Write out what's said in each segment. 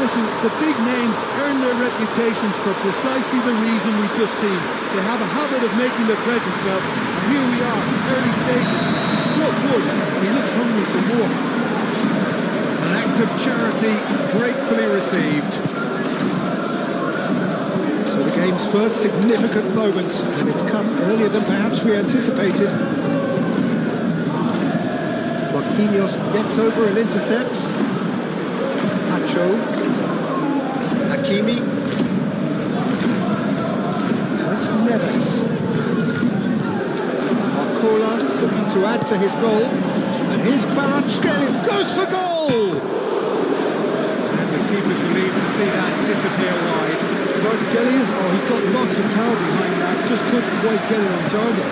Listen, the big names earn their reputations for precisely the reason we just seen. They have a habit of making their presence felt. And here we are, early stages. He struck wood, and he looks hungry for more. An act of charity gratefully received. So the game's first significant moment, and it's come earlier than perhaps we anticipated. Marquinhos gets over and intercepts. Pacho. Hakimi. That's Neves. Marcola looking to add to his goal. And here's Kvaratskhelia, goes for goal! And the keeper's relieved to see that disappear wide. Kvaratskhelia, oh, he got lots of power behind that, just couldn't quite get it on target.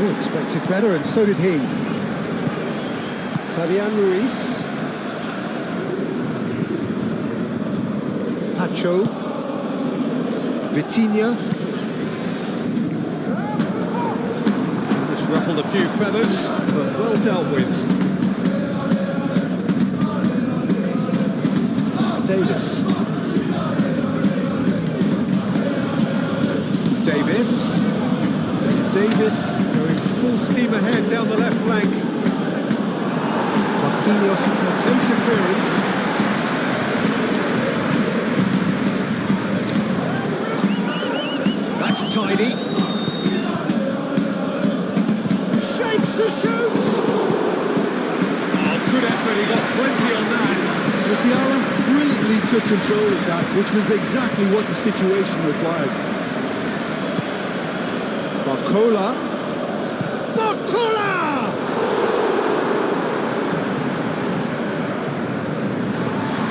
Oh, expected better, and so did he. Fabian Ruiz. Pacho. Vitinha. This ruffled a few feathers, but well dealt with. Davis. Davis going full steam ahead down the left flank. Marquinhos attempts a clearance. That's tidy. Shapes to shoot! Oh, good effort, he got plenty on that. Musiala brilliantly took control of that, which was exactly what the situation required. Marcola!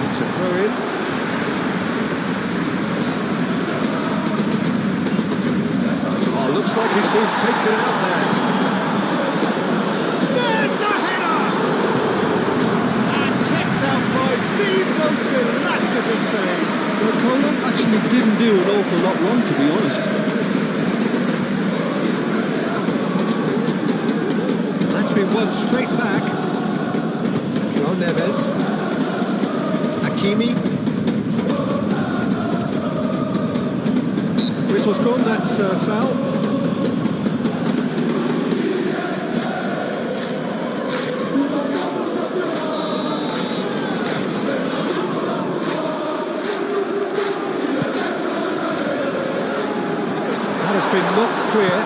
It's a throw-in. Oh, looks like he's been taken out there. There's the header! And kept out by the most elastic save. Marcola actually didn't do an awful lot wrong, to be honest. Been one straight back. João Neves. Hakimi. Whistle's gone, that's foul. That has been knocked clear.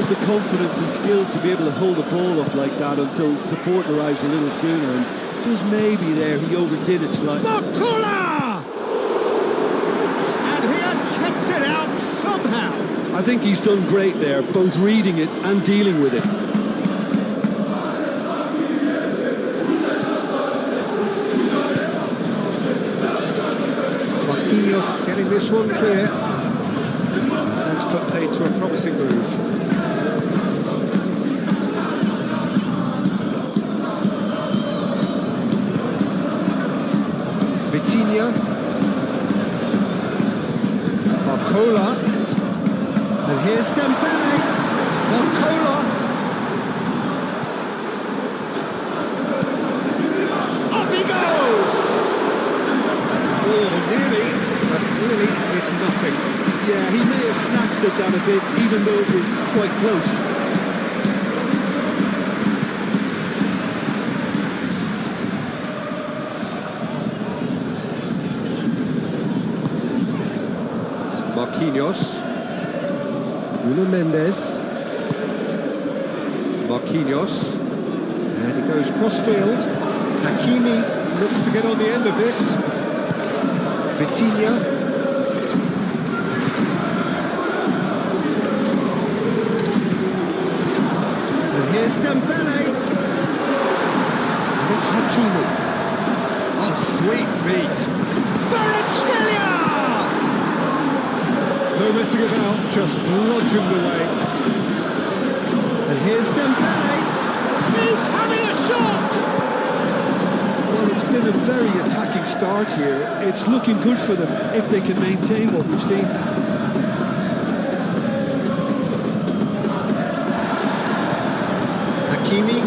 The confidence and skill to be able to hold the ball up like that until support arrives a little sooner, and just maybe there he overdid it slightly. Marcola! And he has kept it out somehow. I think he's done great there, both reading it and dealing with it. Marquinhos getting this one clear. That's put paid to a promising move. Vitinha. Marcola. And here's Dembele. Marcola. Up he goes! Oh, nearly, but really is nothing. Yeah, he may have snatched it down a bit, even though it was quite close. Marquinhos. Nuno Mendes. Marquinhos. And he goes cross-field. Hakimi looks to get on the end of this. Vitinha. And here's Dembele. And it's Hakimi. Oh, sweet feet. Kvaratskhelia! No messing about, just bludgeoned away. And here's Dembele. He's having a shot! Well, it's been been a very attacking start here. It's looking good for them if they can maintain what we've seen. Hakimi.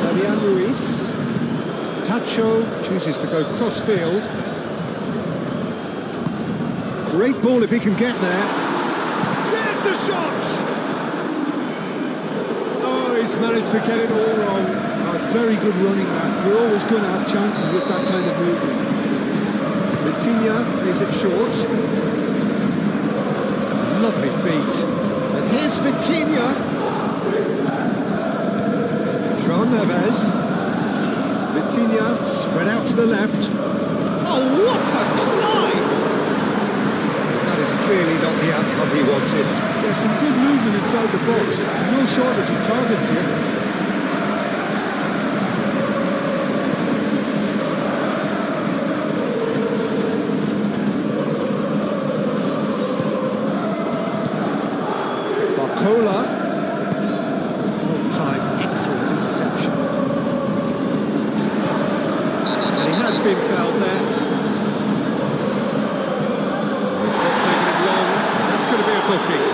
Fabian Ruiz. Tacho chooses to go cross-field. Great ball if he can get there. There's the shot! Oh, he's managed to get it all wrong. Oh, it's very good running, man. You're always going to have chances with that kind of movement. Vitinha plays it short. Lovely feet. And here's Vitinha. João Neves. Vitinha spread out to the left. Oh, what a climb! That is clearly not the outcome he wanted. There's some good movement inside the box. No shortage of targets here. Barcola. Long time, excellent interception. And he has been fouled there. It's not taking him long. That's going to be a booking.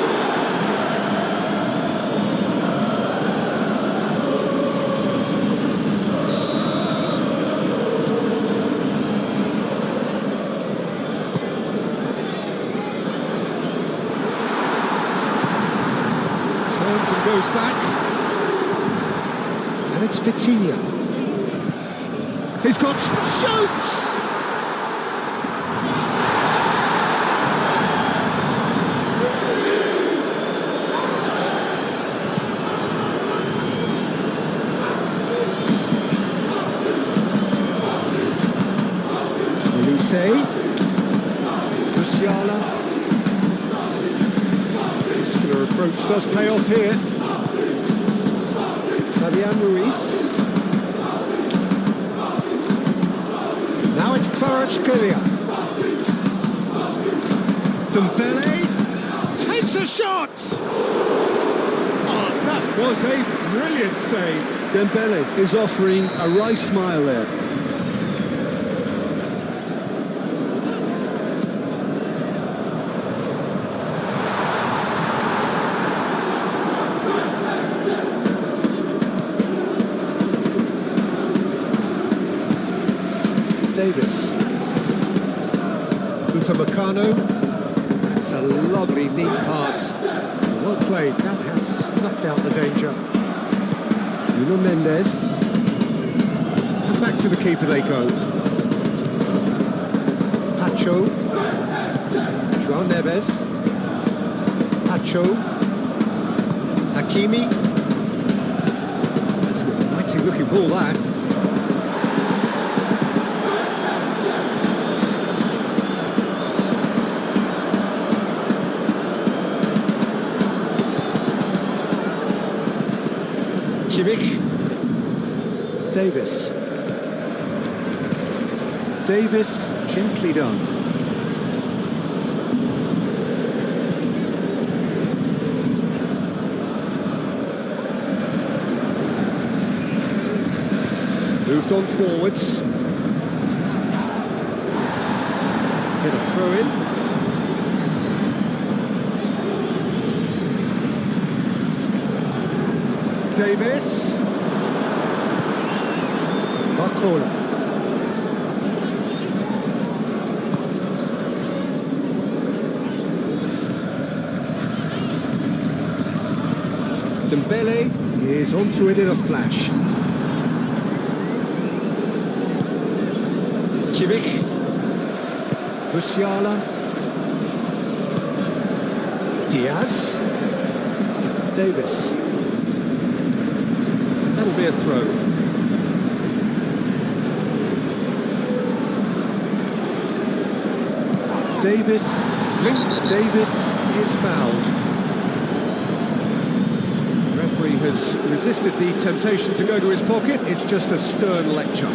Turns and goes back. And it's Vitinha. He's got shoots! Elise. Musiala. Muscular approach does pay off here. Fabian Ruiz. Now it's Kvaratskhelia. Dembele takes a shot! Oh, that was a brilliant save. Dembele is offering a wry smile there. Davis. Upamecano. That's a lovely, neat pass. Well played. That has snuffed out the danger. Nuno Mendes. And back to the keeper they go. Pacho. João Neves. Pacho. Hakimi. That's an exciting looking ball, that. Kimmich. Davis. Davis, gently done. Moved on forwards. Get a throw in. Davis. Barcola. Dembele is onto it in a flash. Kimmich. Musiala. Diaz. Davis. That'll be a throw. Davis, Flint Davis is fouled. The referee has resisted the temptation to go to his pocket. It's just a stern lecture.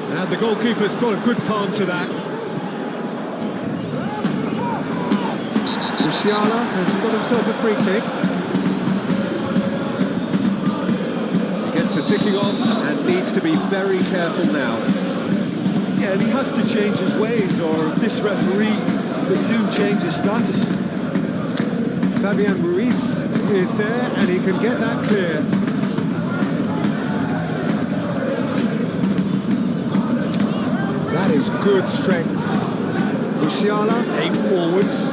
And the goalkeeper's got a good palm to that. Musiala has got himself a free kick. He gets the ticking off and needs to be very careful now. Yeah, and he has to change his ways, or this referee will soon change his status. Fabian Ruiz is there, and he can get that clear. That is good strength. Musiala, aim forwards.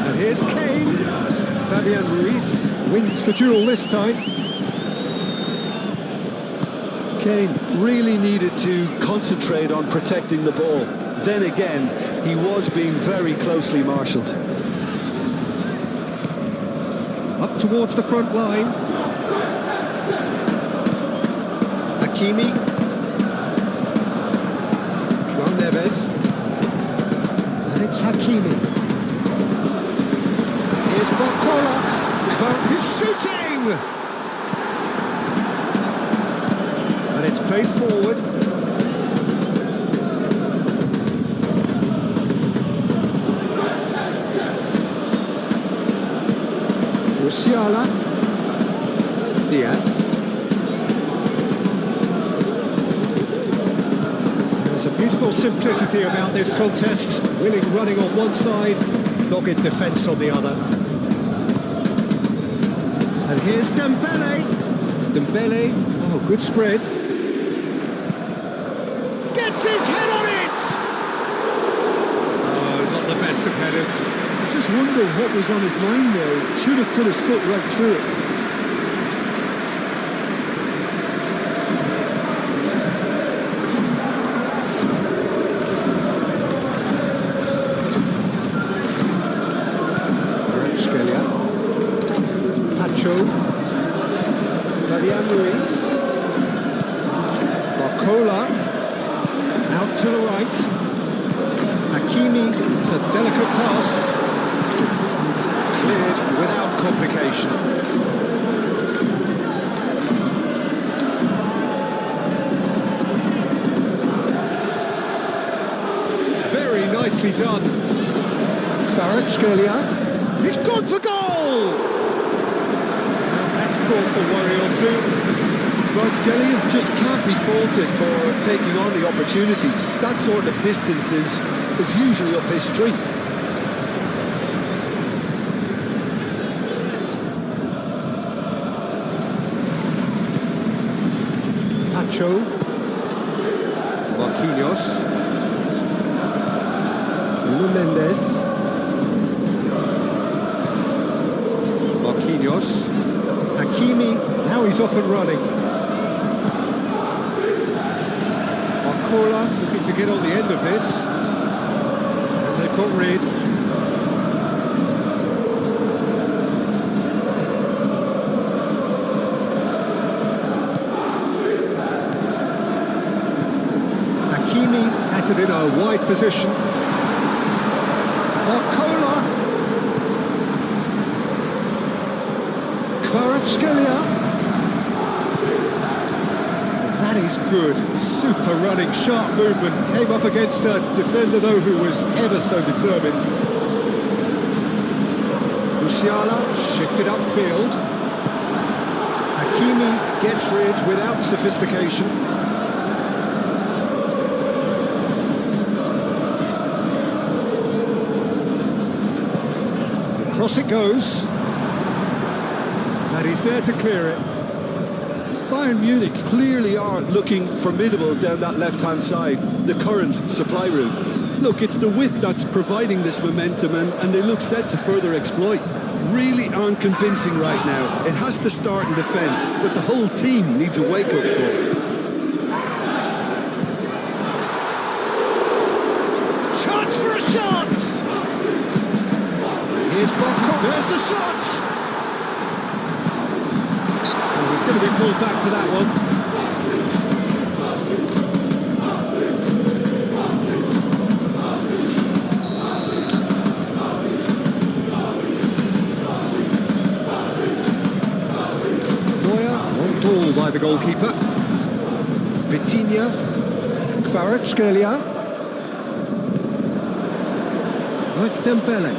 And here's Kane. Fabian Ruiz wins the duel this time. Kane really needed to concentrate on protecting the ball. Then again, he was being very closely marshalled. Up towards the front line. Hakimi. João Neves. And it's Hakimi. Here's Barcola. He's shooting! And it's played forward. Musiala. Diaz. There's a beautiful simplicity about this contest. Willing running on one side, dogged defence on the other. And here's Dembele. Dembele, oh, good spread. Gets his head on it! Oh, not the best of headers. I just wonder what was on his mind there. Should have put his foot right through it. Fabian Ruiz. Barcola. Out to the right. Hakimi. It's a delicate pass. Cleared without complication. Very nicely done. Kvaratskhelia. He's gone for goal! Caused a worry or two. Kvaratskhelia just can't be faulted for taking on the opportunity. That sort of distance is usually up his street. Pacho. Marquinhos. Nuno Mendes. Marquinhos. Hakimi, now he's off and running. Barcola looking to get on the end of this. And they've got rid. Hakimi has it in a wide position. Barcola. Kvaratskhelia. That is good. Super running, sharp movement. Came up against a defender, though, who was ever so determined. Musiala shifted upfield. Hakimi gets rid without sophistication. Across it goes. And he's there to clear it. Bayern Munich clearly are looking formidable down that left-hand side, the current supply route. Look, it's the width that's providing this momentum, and they look set to further exploit. Really aren't convincing right now. It has to start in defence, but the whole team needs a wake-up call. Chance for a shot! Here's Barcola. There's the shot! He's going to be pulled back for that one. Neuer ball by the goalkeeper. Vitinha, Kvaratskhelia. Oh, it's Dembele.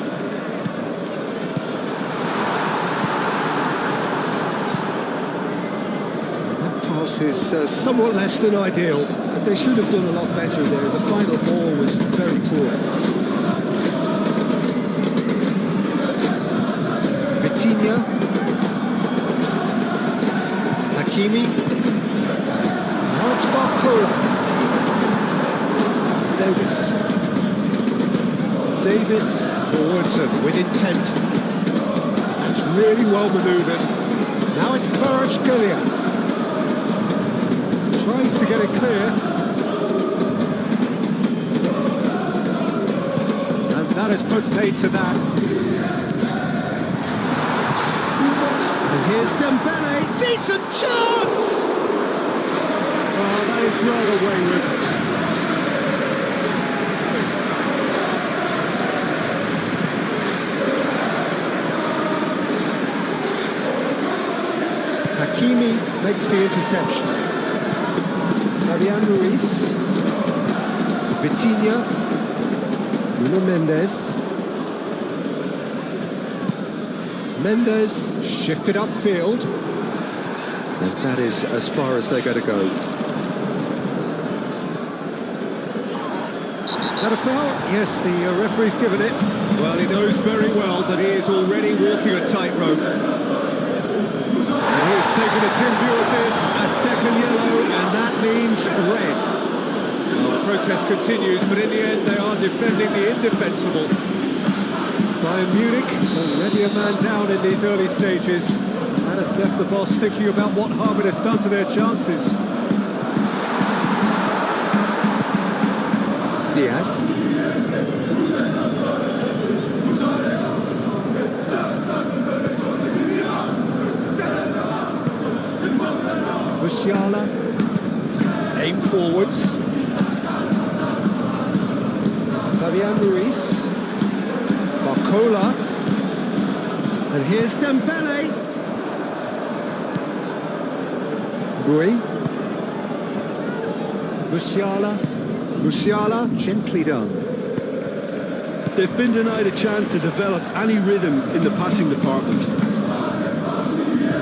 That pass is somewhat less than ideal. They should have done a lot better there. The final ball was very poor. Vitinha. Hakimi. Now it's Barcola. Davis forwards and with intent. That's really well manoeuvred. Now it's Kvaratskhelia. Tries to get it clear. And that has put paid to that. And here's Dembele. Decent chance! Oh, that is rather wayward. Hakimi makes the interception. Fabian Ruiz. Vitinha. Nuno Mendes. Mendes shifted upfield. And that is as far as they're going to go. That a foul? Yes, the referee's given it. Well, he knows very well that he is already walking a tightrope. And he has taken a dim view of this, a second yellow, and that means red. Well, the protest continues, but in the end they are defending the indefensible. Bayern Munich, already a man down in these early stages. That has left the boss thinking about what harm it has done to their chances. Diaz. Musiala. Aim forwards. Fabian Ruiz. Barcola. And here's Dembele. Bui. Musiala, gently done. They've been denied a chance to develop any rhythm in the passing department.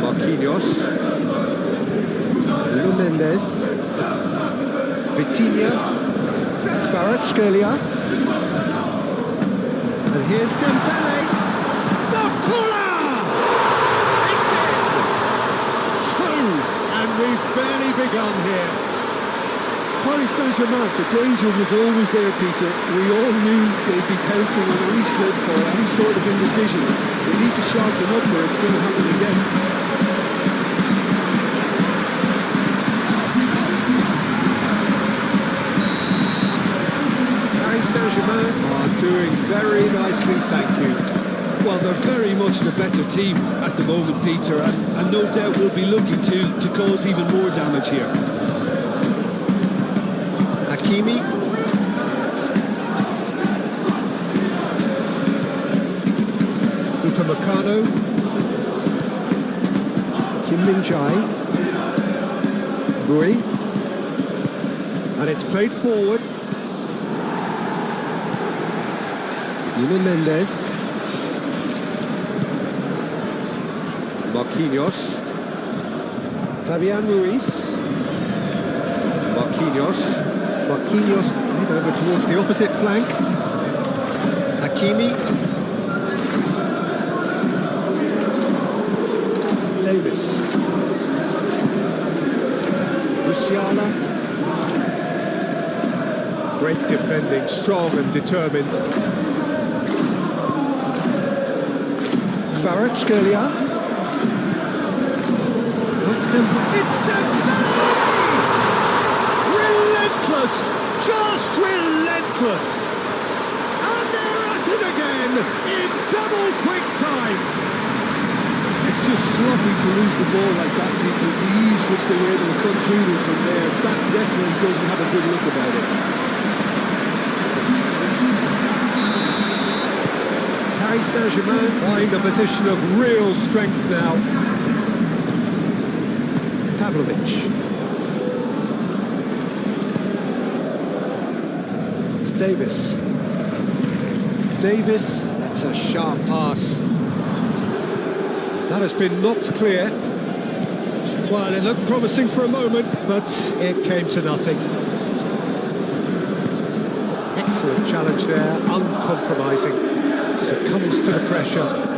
Marquinhos. Nuno Mendes. Vitinha. Kvaratskhelia. And here's Dembele. Barcola! It's in! 2, and we've barely begun here. Paris Saint-Germain, the danger was always there, Peter. We all knew they'd be pouncing on any slip or any sort of indecision. They need to sharpen up or it's going to happen again. Paris Saint-Germain are doing very nicely, thank you. Well, they're very much the better team at the moment, Peter, and no doubt will be looking to cause even more damage here. Hakimi. Upamecano. Kim Min-jae. Bui. And it's played forward. Nuno Mendes. Marquinhos. Fabian Ruiz. Marquinhos played over towards the opposite flank. Hakimi. Davis. Musiala. Great defending, strong and determined. Kvaratskhelia. It's Dembele! Relentless! Just relentless! And they're at it again in double quick time! It's just sloppy to lose the ball like that, Peter. The ease which they were able to cut through them from there, that definitely doesn't have a good look about it. Paris Saint-Germain find a position of real strength now. Pavlovic. Davis. Davis, that's a sharp pass. That has been knocked clear. Well, it looked promising for a moment, but it came to nothing. Excellent challenge there, uncompromising. Succumbs to the pressure.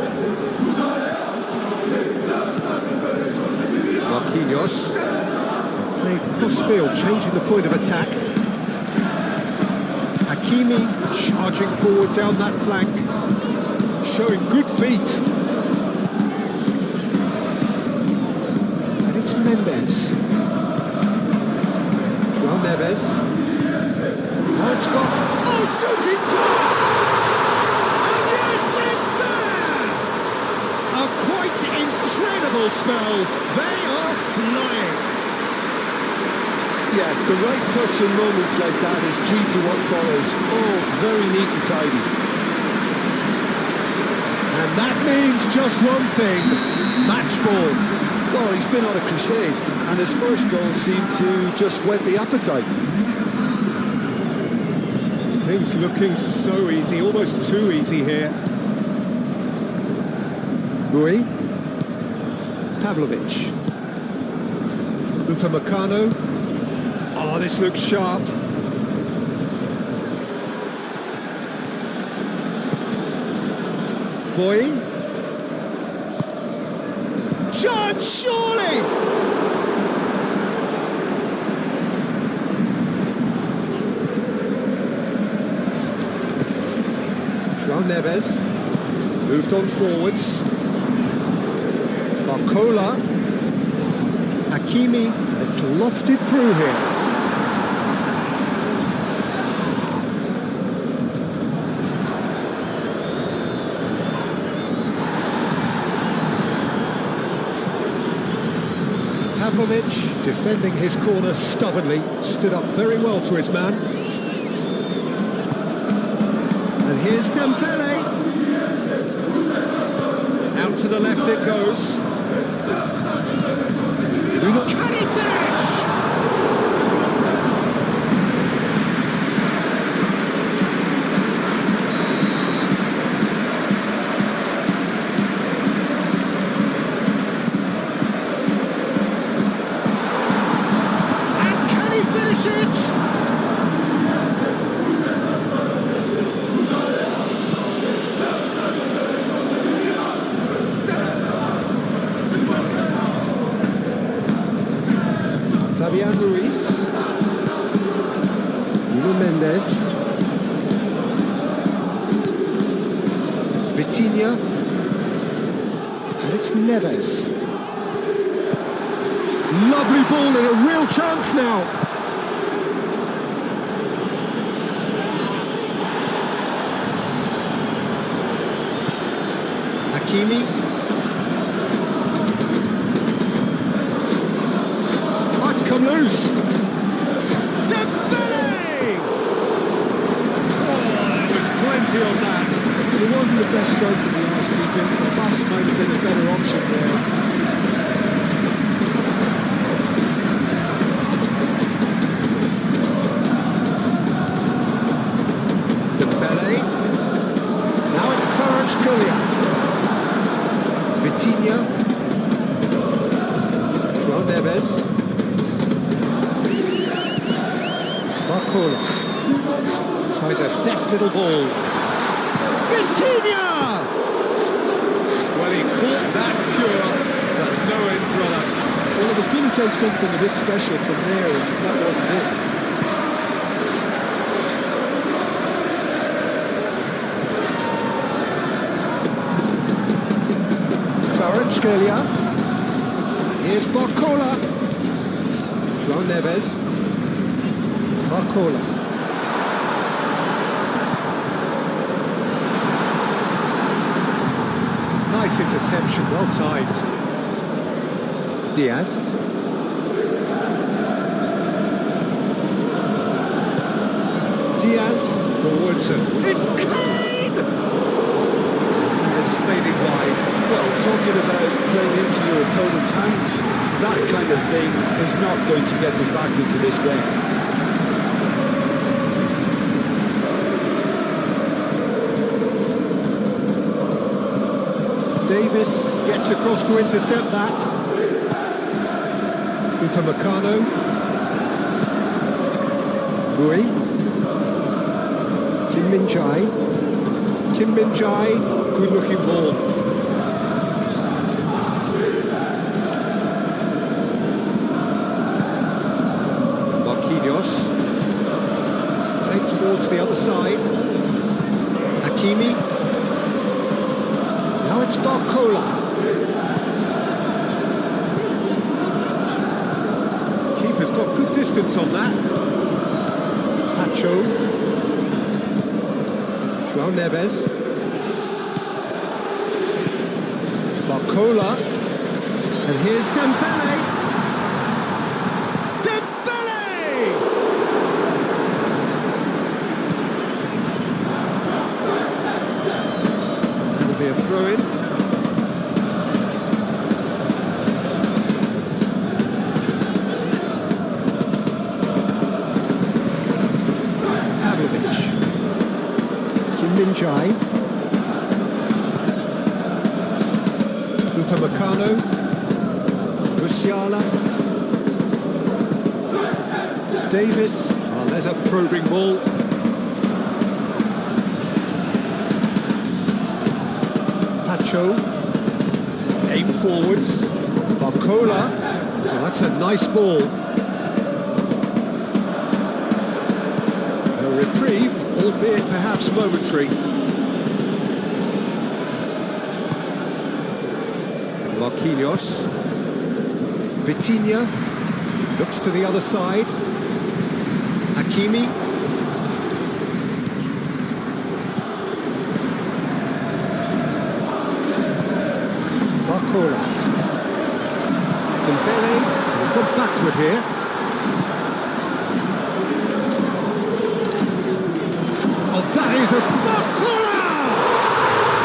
Marquinhos. Played cross-field, changing the point of attack. Hakimi charging forward down that flank, showing good feet. And it's Mendes. João Neves. Now it's got... Oh, shooting chance! And yes, it's there! A quite incredible spell. They are flying. Yeah, the right touch in moments like that is key to what follows. Oh, very neat and tidy. And that means just one thing, match ball. Well, he's been on a crusade, and his first goal seemed to just whet the appetite. Things looking so easy, almost too easy here. Rui. Pavlovic. Upamecano. Oh, this looks sharp. Boy. Chance, surely! João Neves. Moved on forwards. Barcola. Hakimi. And it's lofted through here. Pavlovic, defending his corner stubbornly, stood up very well to his man. And here's Dembele. Out to the left it goes. Can he finish? Fabian Ruiz, Nuno Mendes, Vitinha, and it's Neves. Lovely ball and a real chance now. Hakimi. Come loose. Dembele! Oh, there was plenty of that. It wasn't the best stroke, to be honest, Peter. The pass might have been a better option there. Dembele. Now it's Kvaratskhelia. Vitinha. João Neves. Barcola tries a deft little ball. Vitinha! Well, he caught that pure, but no end product. Well, it was going to take something a bit special from there, and that wasn't it. Kvaratskhelia. Here's Barcola. João Neves. Barcola. Nice interception, well timed. Diaz. Diaz forwards and it's Kane! It's fading wide. Well talking about playing into your opponent's hands, that kind of thing is not going to get them back into this game. Davis gets across to intercept that. Upamecano. Rui. Kim Min-jae, good looking ball. Marquinhos. Played towards the other side. Hakimi. Now it's Barcola. Keeper's got good distance on that. Pacho. João Neves. Barcola. And here's Dembele. Dembele! That'll be a throw-in. Min-jae, Upamecano, Musiala, Davis. Oh, there's a probing ball. Pacho, aim forwards. Barcola. Oh, that's a nice ball. A reprieve, albeit perhaps momentary. Marquinhos. Vitinha looks to the other side. Hakimi. Barcola. Dembele. He's gone backward here. Oh, that is a Barcola!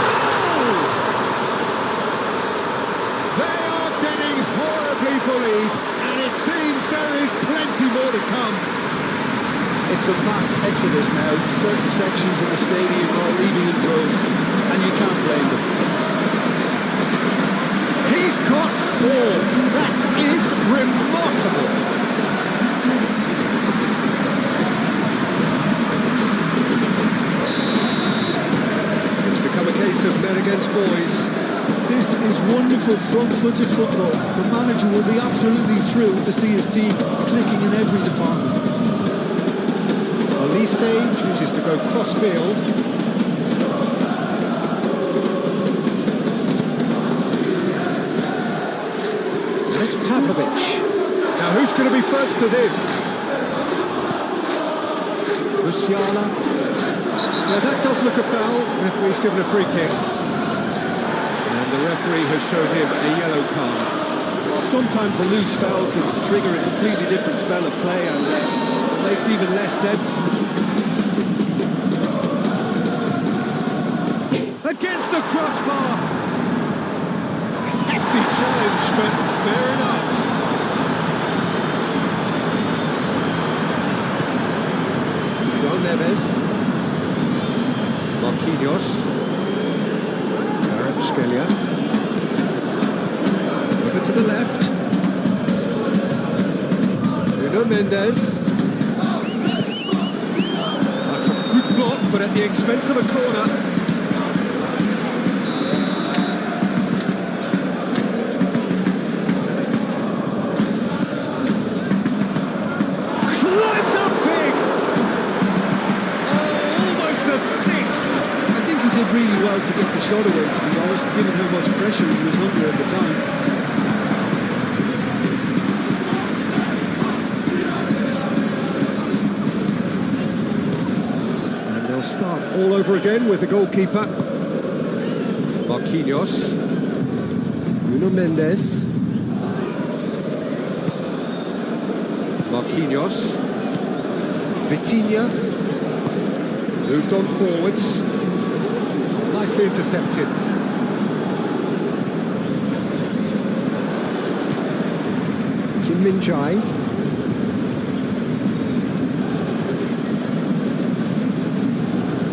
Goal! They are getting horribly bullied, and it seems there is plenty more to come. It's a mass exodus now. Certain sections of the stadium are leaving in droves, and you can't blame them. He's got 4. That is remarkable. A case of men against boys. This is wonderful front-footed football. The manager will be absolutely thrilled to see his team clicking in every department. Olise chooses to go cross-field. It's Pavlovic. Now who's going to be first to this? Musiala. Yeah, that does look a foul. Referee's given a free kick. And the referee has shown him a yellow card. Sometimes a loose foul can trigger a completely different spell of play, and makes even less sense. Against the crossbar! Hefty challenge, but fair enough. João Neves. Marquinhos. Kvaratskhelia. Over to the left. Nuno Mendes. That's a good block, but at the expense of a corner. Climbs up big! Oh, almost a sixth! I think he did really well to get the shot away, to be honest, given how much pressure he was under at the time. And they'll start all over again with the goalkeeper. Marquinhos. Nuno Mendes. Marquinhos. Vitinha. Moved on forwards. Nicely intercepted. Kim Min-jae.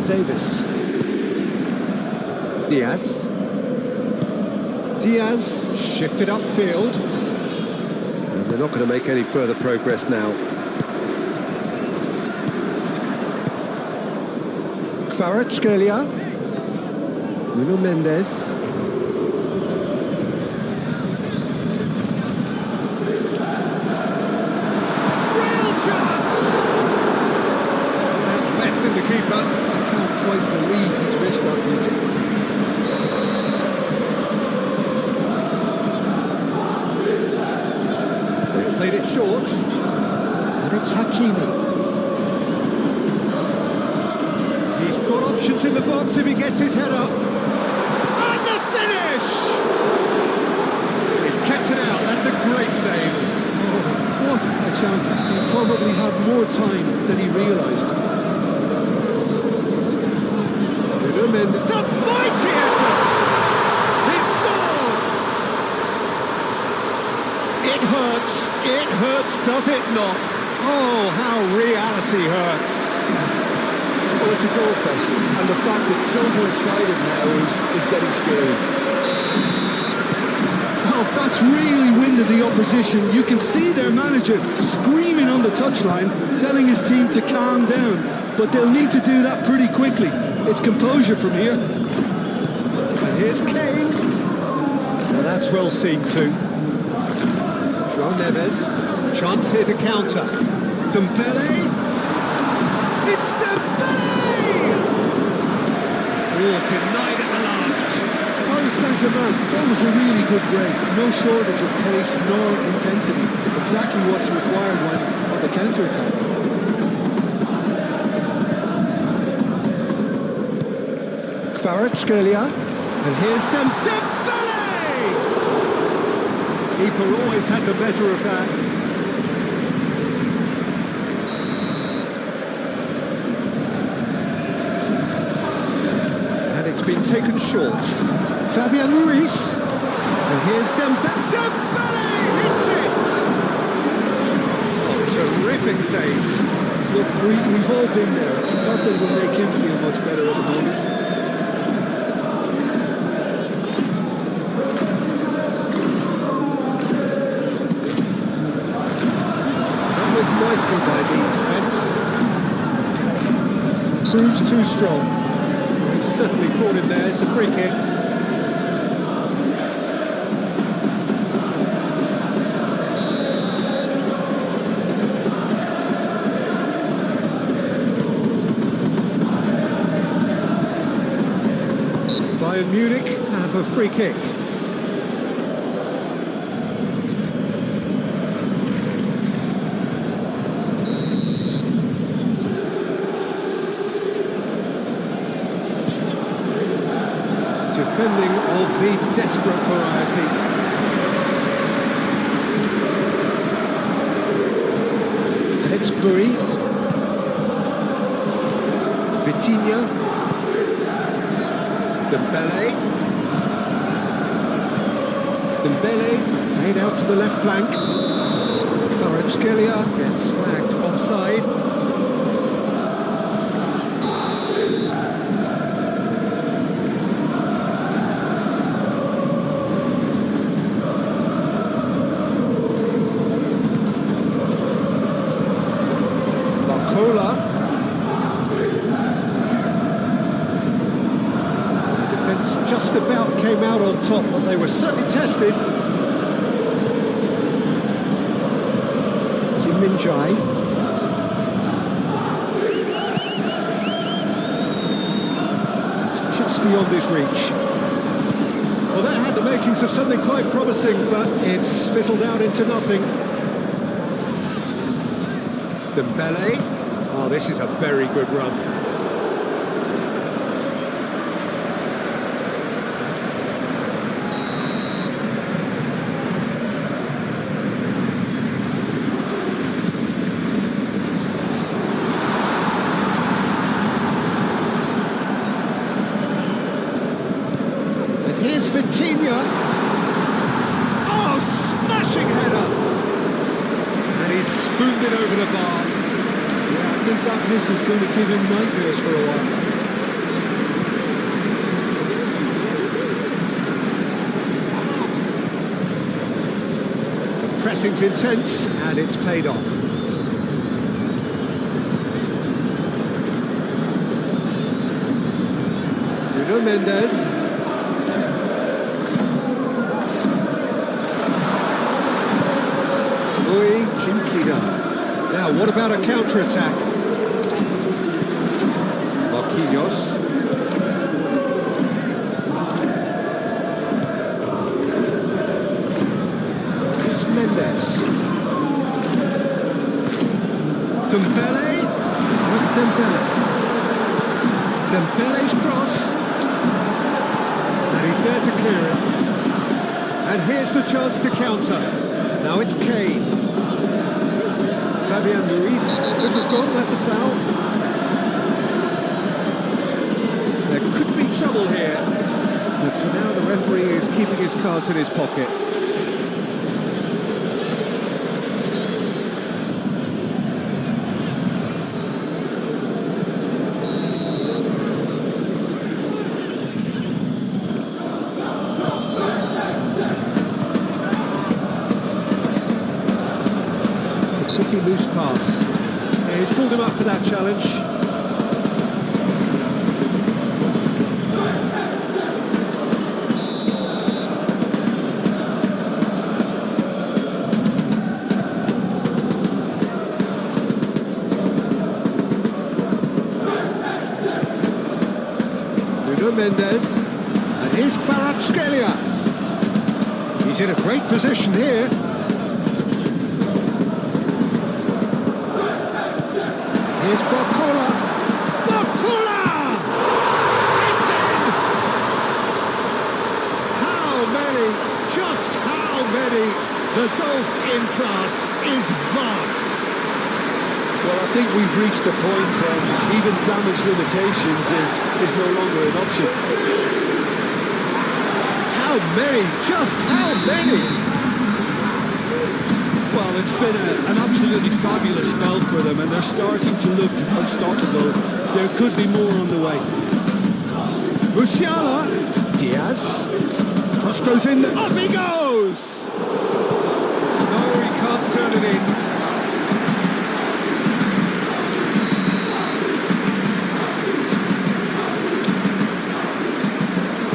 Davis. Diaz. Diaz shifted upfield. And they're not going to make any further progress now. Kvaratskhelia. Nuno Mendes. Real chance! Best in the keeper. I can't quite believe he's missed that beauty. They've played it short. And it's Hakimi. He's got options in the box if he gets his head up. And the finish! He's kept it out. That's a great save. Oh, what a chance. He probably had more time than he realised. Nuno Mendes. It's a mighty effort! He scored! It hurts. It hurts, does it not? Oh, how reality hurts. Oh, it's a goal fest, and the fact it's so one-sided now is getting scary. Oh, that's really winded the opposition. You can see their manager screaming on the touchline, telling his team to calm down, but they'll need to do that pretty quickly. It's composure from here. And here's Kane. Well, that's well seen too. João Neves. Chance here to counter. Dembele. It's Dembele! Oh, denied at the last. Paris Saint-Germain, that was a really good break. No shortage of pace nor intensity. Exactly what's required on the counter-attack. Kvaratskhelia. And here's Dembele! Keeper always had the better of that. It's been taken short. Fabian Ruiz. And here's Dembele. Dembele hits it! Oh, terrific save. Look, we've all been there. Not that it will make him feel much better at the moment. That was nicely by the defence. Proves too strong. Certainly caught him there, it's a free kick. Bayern Munich have a free kick. Defending of the desperate variety. And it's Bui. Vitinha. Dembele. Dembele made out to the left flank. Kvaratskhelia gets flagged offside. Defence just about came out on top, but they were certainly tested. Kim Min-jae. It's just beyond his reach. Well, that had the makings of something quite promising, but it's fizzled out into nothing. Dembele. Oh, this is a very good run. And here's Vitinha. Oh, smashing header! boomed it over the bar. Yeah, I think that miss is going to give him nightmares for a while. The pressing's intense, and it's paid off. Nuno Mendes. Gently done. Now, what about a counter-attack? Marquinhos. It's Mendes. Dembele. Oh, it's Dembele. Dembele's cross. And he's there to clear it. And here's the chance to counter. Now it's Kane. Fabian Ruiz, this is gone, that's a foul. There could be trouble here, but for now the referee is keeping his cards in his pocket. Pretty loose pass. Yeah, he's pulled him up for that challenge. Nuno Mendes. And here's Kvaratskhelia. He's in a great position here. Here's Barcola. Barcola! It's in! How many? Just how many? The gulf in class is vast. Well, I think we've reached the point when even damage limitations is no longer an option. How many? Just how many? Well, it's been an absolutely fabulous spell for them, and they're starting to look unstoppable. There could be more on the way. Musiala. Diaz. Cross goes in. Off he goes! No, he can't turn it in.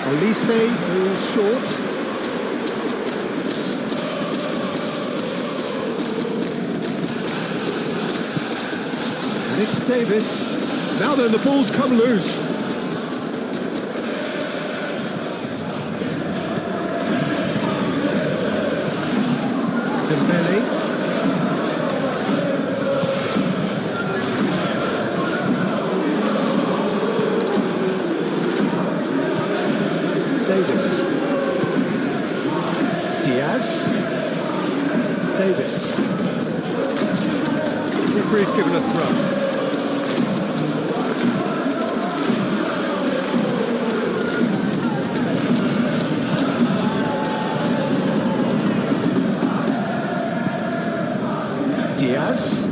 Olise falls short. And it's Davis. Now then, the ball's come loose. Dembele. Davis. Diaz. Davis. Referee's given a throw. Diaz.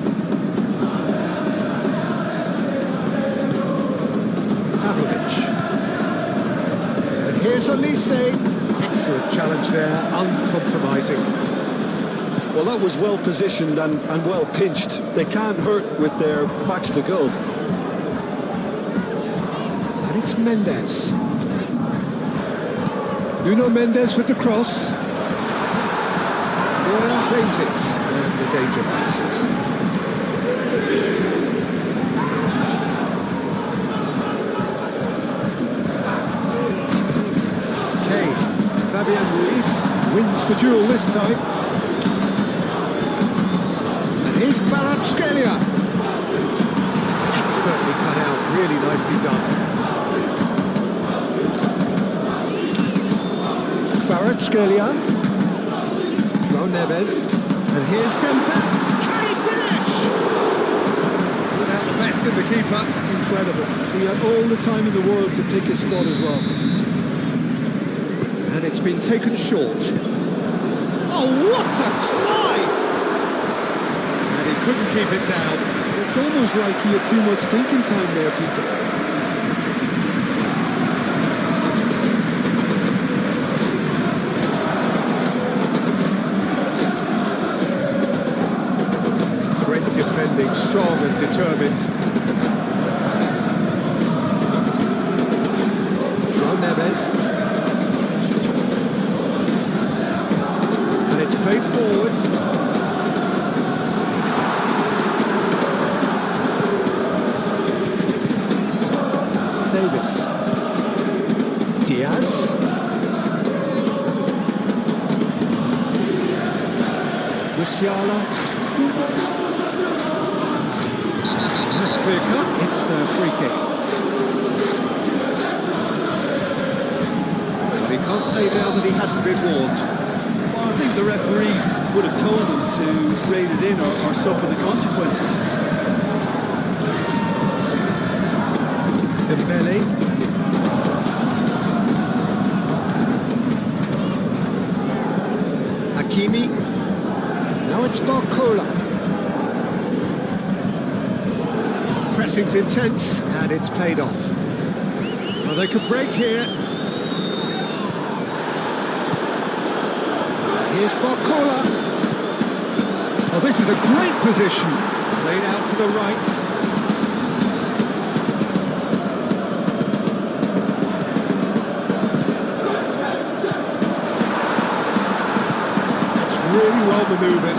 Pavlovic. And here's Olise. Excellent challenge there, uncompromising. Well, that was well positioned and well pinched. They can't hurt with their backs to goal. And it's Mendes. Nuno Mendes with the cross. Moura claims it, and the danger passes. Kane. Fabian Ruiz wins the duel this time. And here's Kvaratskhelia. Expertly cut out, really nicely done. Kvaratskhelia. João Neves. And here's Dembele. Can he finish? Without the best of the keeper. Incredible. He had all the time in the world to pick his spot as well. And it's been taken short. Oh, what a climb! And he couldn't keep it down. It's almost like he had too much thinking time there, Peter. Great defending, strong and determined. João Neves. And it's played forward. Davis. Diaz. Musiala. That's clear cut. It's a free kick. But he can't say now that he hasn't been warned. Well, I think the referee would have told him to rein it in or suffer the consequences. Dembele. Hakimi. Now it's Barcola. Pressing's intense and it's paid off. Well, they could break here. Here's Barcola. Oh, this is a great position. Played out to the right. Really well manoeuvred.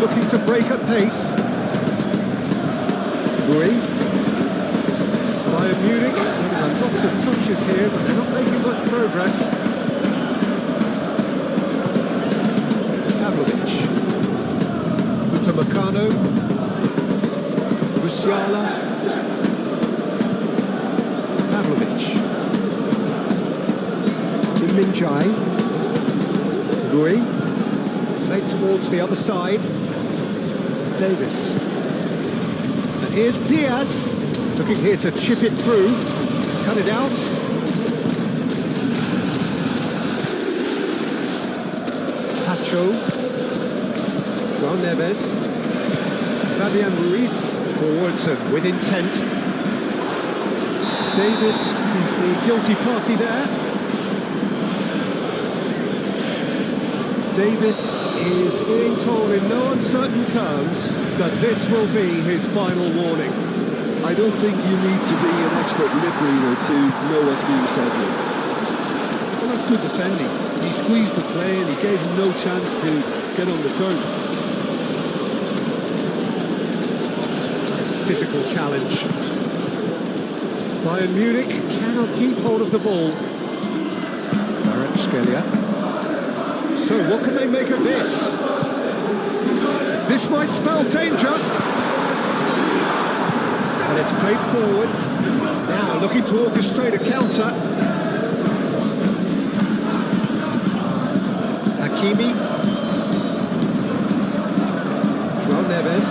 Looking to break at pace. Rui. Bayern Munich getting a lot of touches here, but they're not making much progress. Pavlovic. Upamecano. Musiala. Pavlovic. Kim Min-jae. Rui. Played towards the other side. Davis. And here's Diaz. Looking here to chip it through. Cut it out. Pacho. João Neves. Fabian Ruiz. Forwards and with intent. Davis is the guilty party there. Davis is being told in no uncertain terms that this will be his final warning. I don't think you need to be an expert lip reader to know what's being said here. Well, that's good defending. He squeezed the play and he gave him no chance to get on the turn. This physical challenge. Bayern Munich cannot keep hold of the ball. Kvaratskhelia. So what can they make of this? This might spell danger. And it's played forward. Now looking to orchestrate a counter. Hakimi. João Neves.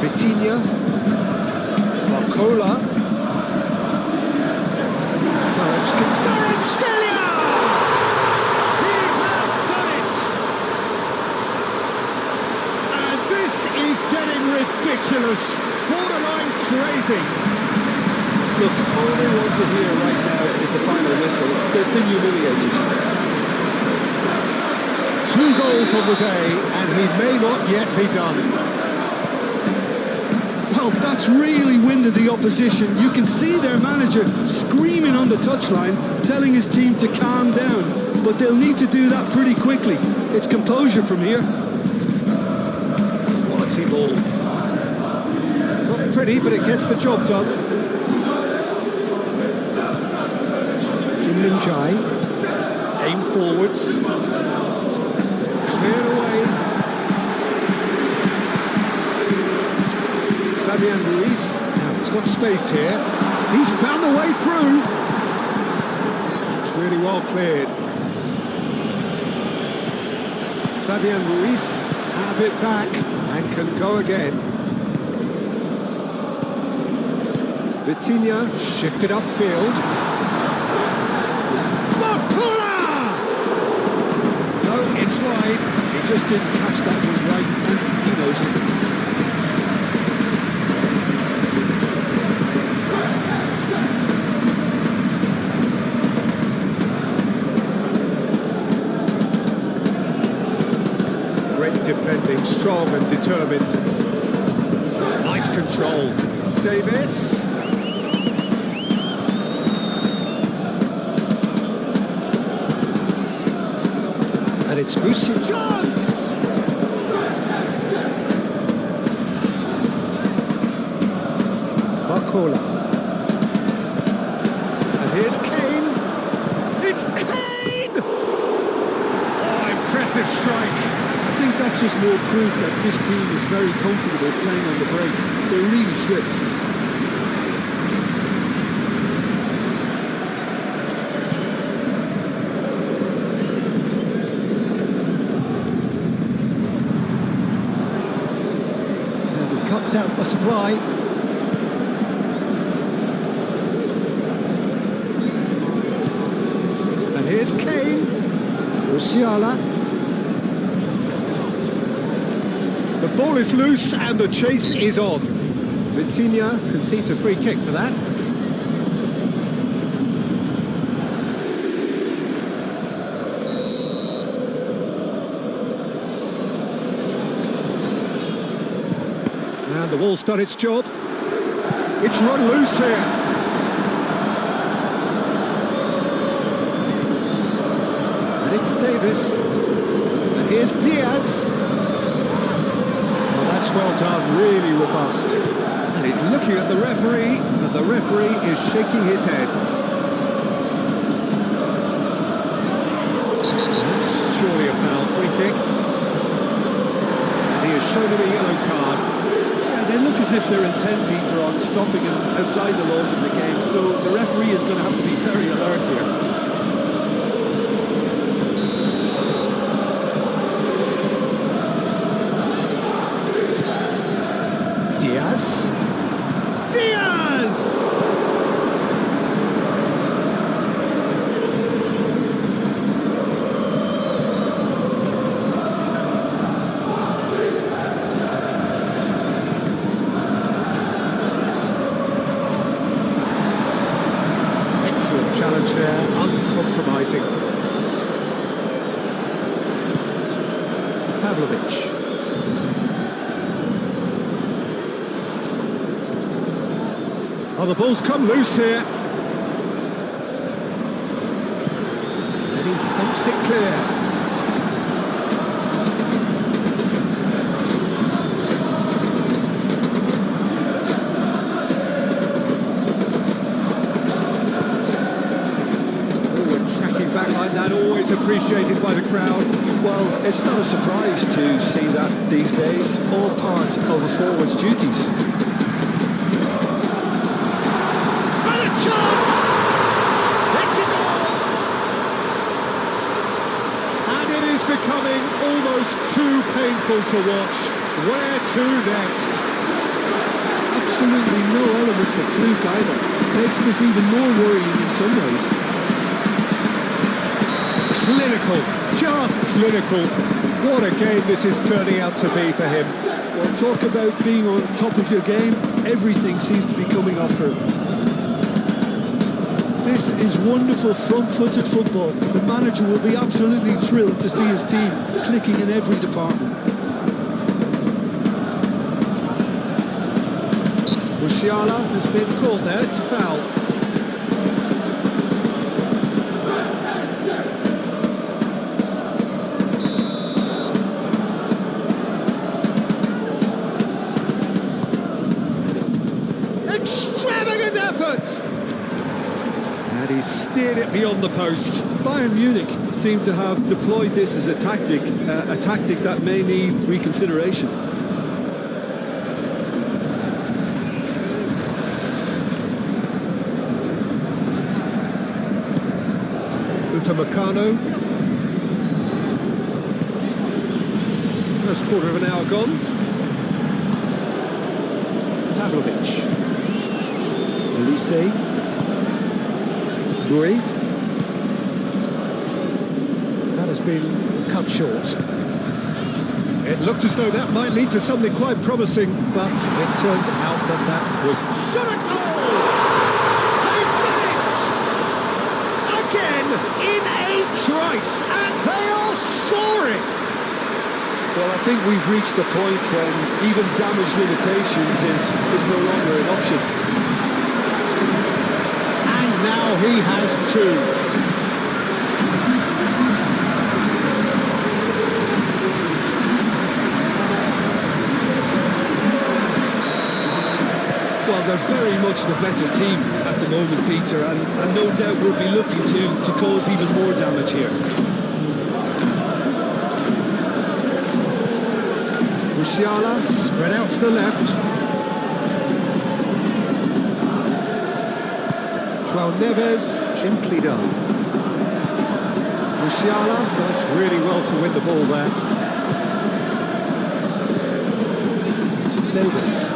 Vitinha. Barcola. Kvaratskhelia! Ridiculous, borderline crazy. Look, all they want to hear right now is the final whistle. They've been humiliated. 2 goals on the day, and he may not yet be done. Well, that's really winded the opposition. You can see their manager screaming on the touchline, telling his team to calm down. But they'll need to do that pretty quickly. It's composure from here. Quality ball. Not pretty, but it gets the job done. Kim Min-jae. Aim forwards. Cleared away. Fabian Ruiz. Now he's got space here. He's found the way through. It's really well cleared. Fabian Ruiz have it back and can go again. Vitinha shifted upfield. Barcola! No, it's wide. He just didn't catch that one right, and he knows it. Great defending, strong and determined. Nice control. Davis. And it's Musi. Chance! Barcola. And here's Kane. It's Kane! Oh, impressive strike. I think that's just more proof that this team is very comfortable playing on the break. They're really swift. And he cuts out the supply. And here's Kane. Musiala. The ball is loose and the chase is on. Vitinha concedes a free kick for that. And the ball's done its job. It's run loose here. And it's Davis. And here's Diaz. Well done, really robust. And he's looking at the referee, and the referee is shaking his head. That's surely a foul, free kick. And he has shown him a yellow card. Yeah, they look as if they're intent, Peter, on stopping him outside the laws of the game, so the referee is going to have to be very alert here. Diaz! Excellent challenge there, uncompromising. Pavlovic. Oh, the ball's come loose here. And he thumps it clear. Forward tracking back like that, always appreciated by the crowd. Well, it's not a surprise to see that these days, all part of a forward's duties. Becoming almost too painful to watch. Where to next? Absolutely no element of fluke either. Makes this even more worrying in some ways. Clinical, just clinical. What a game this is turning out to be for him. Well, talk about being on top of your game. Everything seems to be coming off for him. This is wonderful front-footed football. The manager will be absolutely thrilled to see his team clicking in every department. Musiala has been caught there, it's a foul. Extravagant effort! And he's steered it beyond the post. Bayern Munich seem to have deployed this as a tactic that may need reconsideration. Upamecano. First quarter of an hour gone. Pavlovic. Elise. Bui. That has been cut short. It looked as though that might lead to something quite promising, but it turned out that was shot at goal! They've done it! Again, in a trice, and they are soaring! Well, I think we've reached the point when even damage limitations is no longer an option. And now he has two. Well, they're very much the better team at the moment, Peter, and no doubt will be looking to cause even more damage here. Musiala spread out to the left. João Neves, gently done. Musiala does really well to win the ball there. Davis.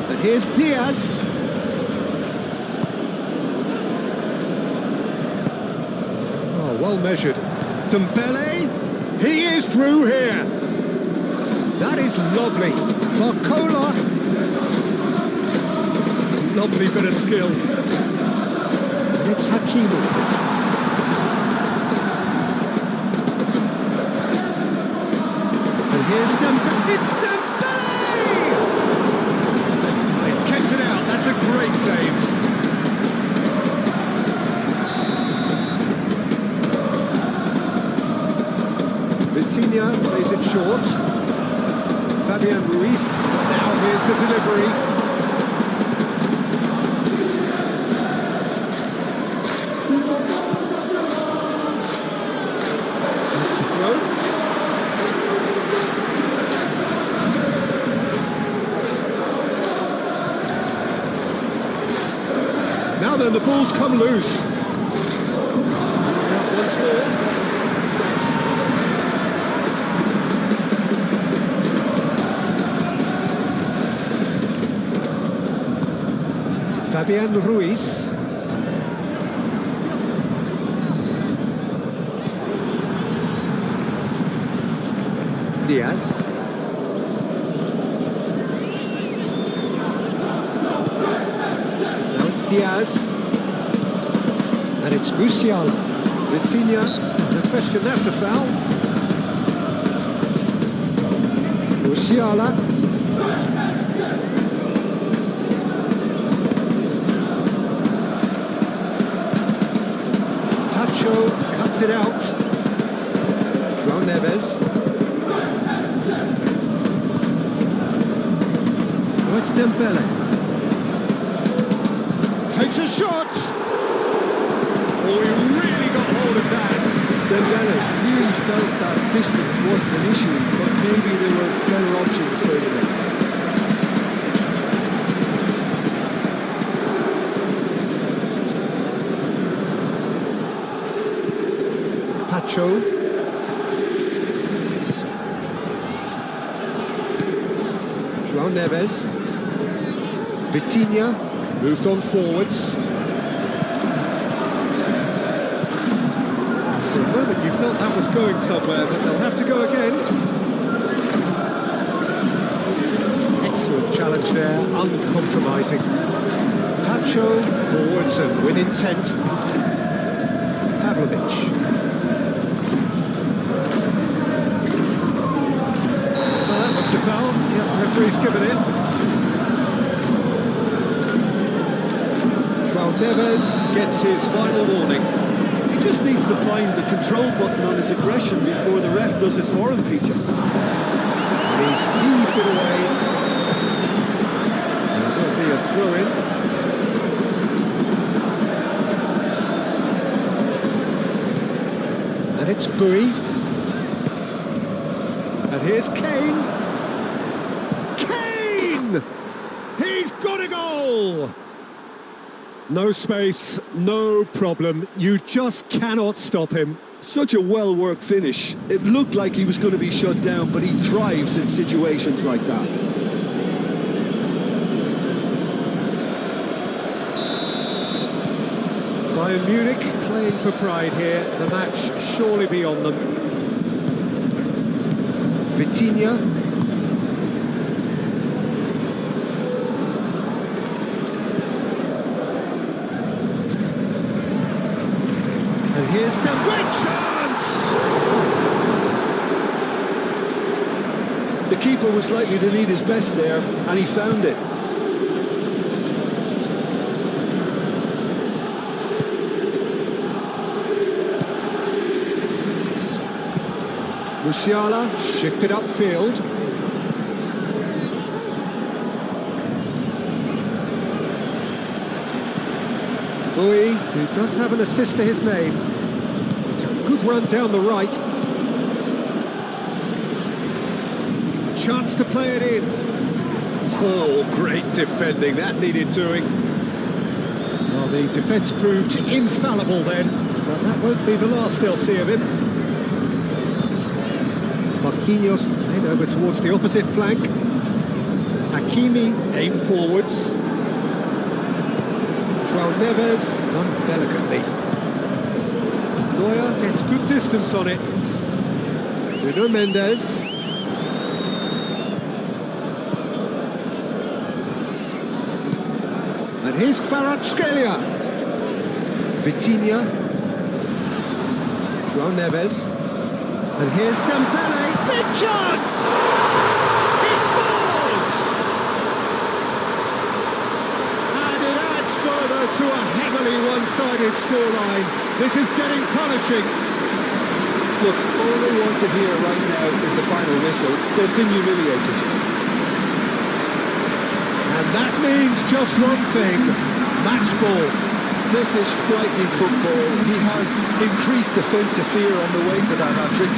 And here's Diaz. Well measured. Dembele, he is through here. That is lovely. Barcola. Lovely bit of skill. And it's Hakimi. And here's Dembele. It's Dembele! He's kept it out. That's a great save. Vitinha plays it short. Fabian Ruiz. Now here's the delivery. That's the throw. Now then, the ball's come loose. He's out once more. Fabian Ruiz. Diaz. Now it's Diaz. And it's Musiala. Vitinha. No question, that's a foul. Musiala. Cuts it out. João Neves. Oh, it's Dembele. Takes a shot. Oh, he really got hold of that. Dembele really felt that distance wasn't an issue, but maybe there were better options further there. Pacho. João Neves. Vitinha moved on forwards. For a moment you felt that was going somewhere, but they'll have to go again. Excellent challenge there, uncompromising. Pacho forwards and with intent. Pavlovic. What's the foul? Yep, referee's given it. João Neves gets his final warning. He just needs to find the control button on his aggression before the ref does it for him, Peter. And he's heaved it away. And there'll be a throw-in. And it's Bui. And here's Kane. Kane! He's got a goal! No space, no problem. You just cannot stop him. Such a well-worked finish. It looked like he was going to be shut down, but he thrives in situations like that. Bayern Munich playing for pride here. The match surely beyond them. Vitinha. And here's the great chance! The keeper was likely to need his best there, and he found it. Musiala shifted upfield. Bui, who does have an assist to his name. It's a good run down the right. A chance to play it in. Oh, great defending, that needed doing. Well, the defence proved infallible then, but that won't be the last they'll see of him. Marquinhos played over towards the opposite flank. Hakimi aimed forwards. João Neves done delicately. Neuer gets good distance on it. Nuno Mendes. And here's Kvaratskhelia. Vitinha. João Neves. And here's Dembele. Big chance! He scores! And it adds further to a heavily one-sided scoreline. This is getting punishing. Look, all they want to hear right now is the final whistle. They've been humiliated. And that means just one thing. Match ball. This is frightening football. He has increased defensive fear on the way to that hat-trick.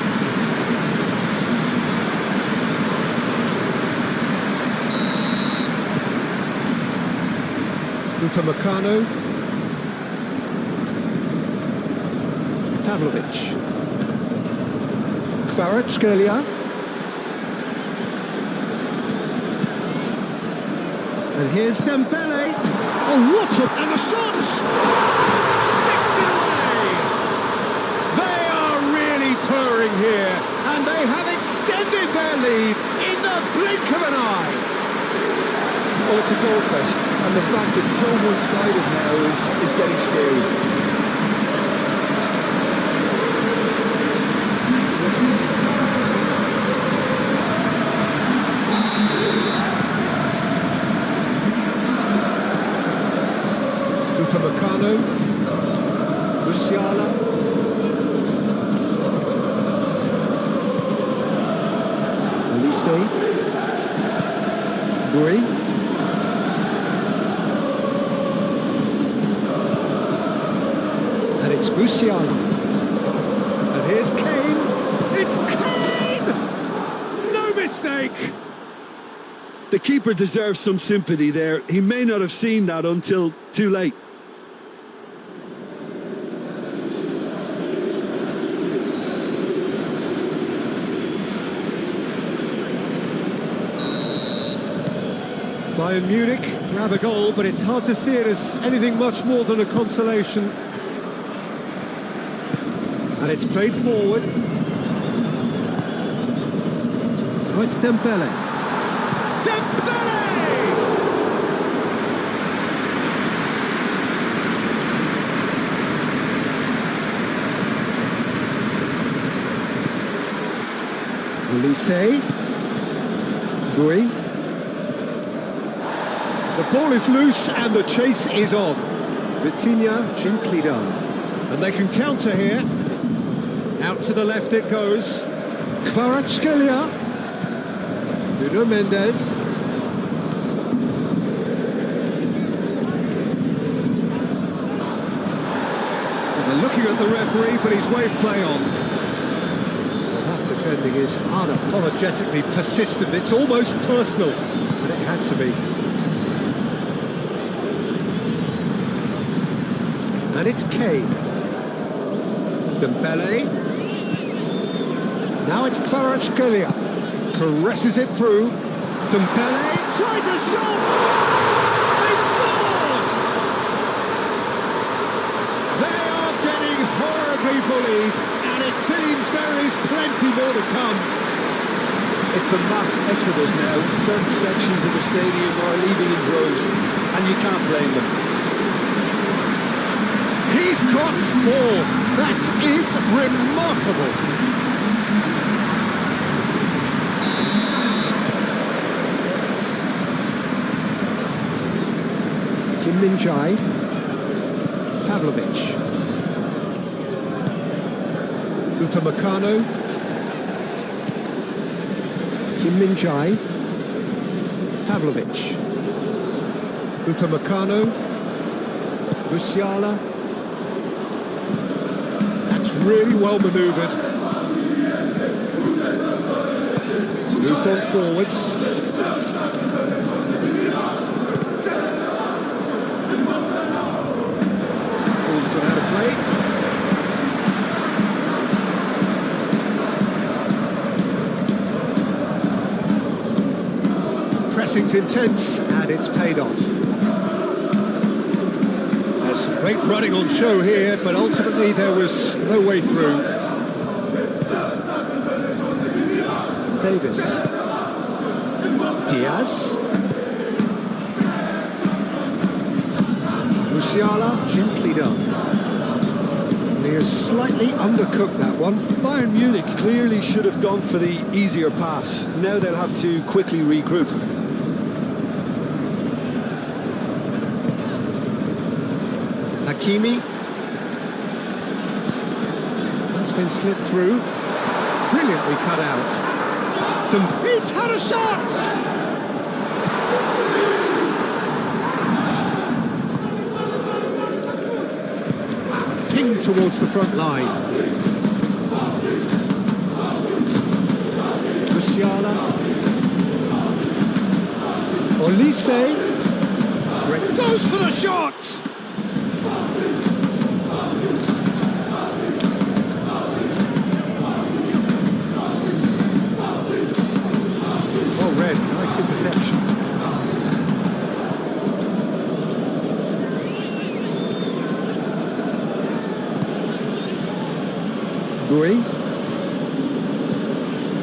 Upamecano. Pavlovic. Kvaratskhelia. And here's Dembele. Oh, what a... And the shots! Sticks it away! They are really purring here, and they have extended their lead in the blink of an eye. Well, it's a goal fest, and the fact it's so one-sided now is getting scary. Upamecano, Musiala, Elise, Bui, and it's Musiala, and here's Kane, it's Kane! No mistake! The keeper deserves some sympathy there. He may not have seen that until too late. Bayern Munich grab a goal, but it's hard to see it as anything much more than a consolation. And it's played forward. Oh, it's Dembele. Dembele! Elise. Bui. The ball is loose and the chase is on. Vitinha gently done. And they can counter here. Out to the left it goes. Kvaratskhelia. Nuno Mendes. Well, they're looking at the referee, but he's waved play on. Well, that defending is unapologetically persistent. It's almost personal, but it had to be. And it's Kane. Dembele. Now it's Kvaratskhelia. Caresses it through. Dembele tries a shot! They've scored! comfortable lead, and it seems there is plenty more to come. It's a mass exodus now. Certain sections of the stadium are leaving in droves, and you can't blame them. He's got 4. That is remarkable. Kim Min-jae, Pavlovic, Upamecano, Kim Min-jae, Pavlovic, Upamecano, Musiala. That's really well manoeuvred. Moved on forwards. Ball's got out of play. Pressing's intense, and it's paid off. There's some great running on show here, but ultimately there was no way through. Davis. Diaz. Musiala, gently done. And he has slightly undercooked that one. Bayern Munich clearly should have gone for the easier pass. Now they'll have to quickly regroup. Hakimi. That's been slipped through. Brilliantly cut out. He's had a shot! Pinged towards the front line. Musiala. Olise. Goes for the shot! Nice interception.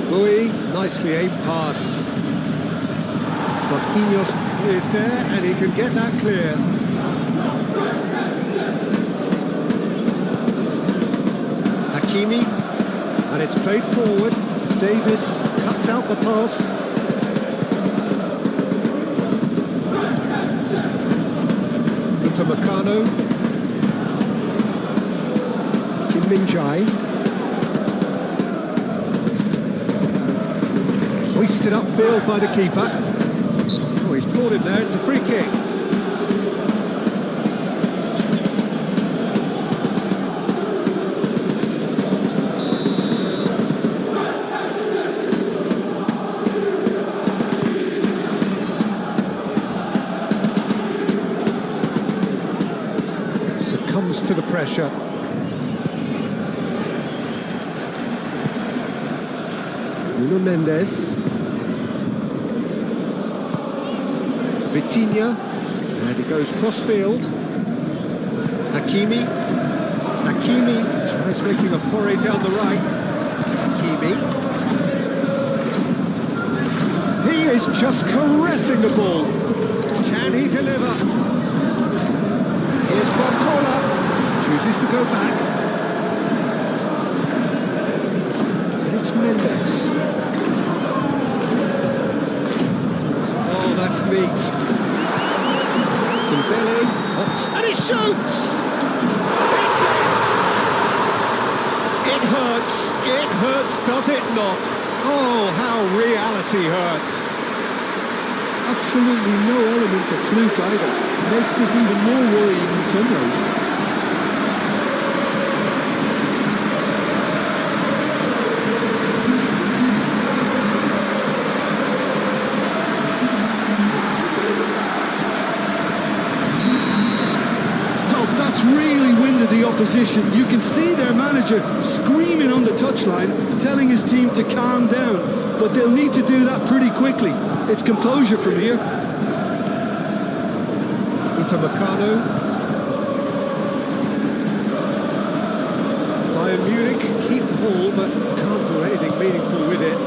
Bui, nicely aimed pass. Marquinhos is there, and he can get that clear. Hakimi, and it's played forward. Davis cuts out the pass. Upamecano, Kim Min-jae, hoisted upfield by the keeper. Oh, he's caught him there, it's a free kick. Succumbs to the pressure. Nuno Mendes. Vitinha. And he goes cross-field. Hakimi. Hakimi tries making a foray down the right. Hakimi. He is just caressing the ball. Can he deliver? Here's Barcola, chooses to go back. And it's Mendes. Oh, that's neat. Dembele, and he shoots! It hurts, does it not? Oh, how reality hurts. Absolutely no element of fluke either. Makes this even more worrying in some ways. Well, that's really winded the opposition. You can see their manager screaming on the touchline, telling his team to calm down. But they'll need to do that pretty quickly. It's composure from here. Upamecano. Bayern ball, but can't do anything meaningful with it.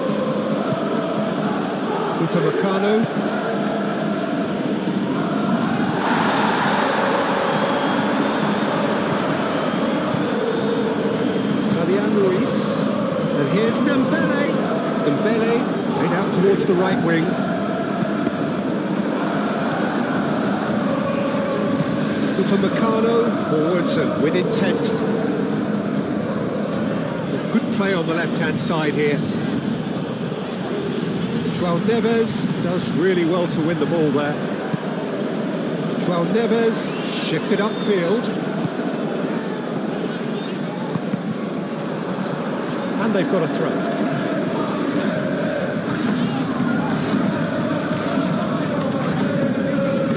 Upamecano. Fabian Ruiz. And here's Dembele. Dembele played out towards the right wing. Upamecano forwards and with intent. Good play on the left-hand side here. João Neves does really well to win the ball there. João Neves shifted upfield. And they've got a throw.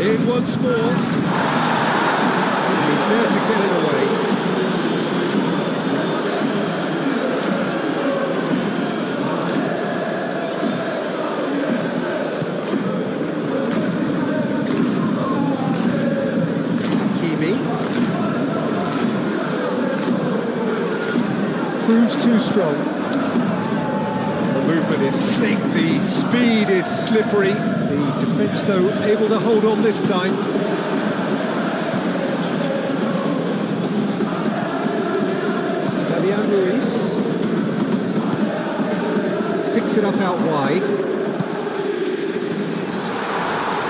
In once more. And he's there to get it away. Proves too strong. The movement is slick, the speed is slippery. The defence, though, able to hold on this time. Fabian Ruiz Picks it up out wide.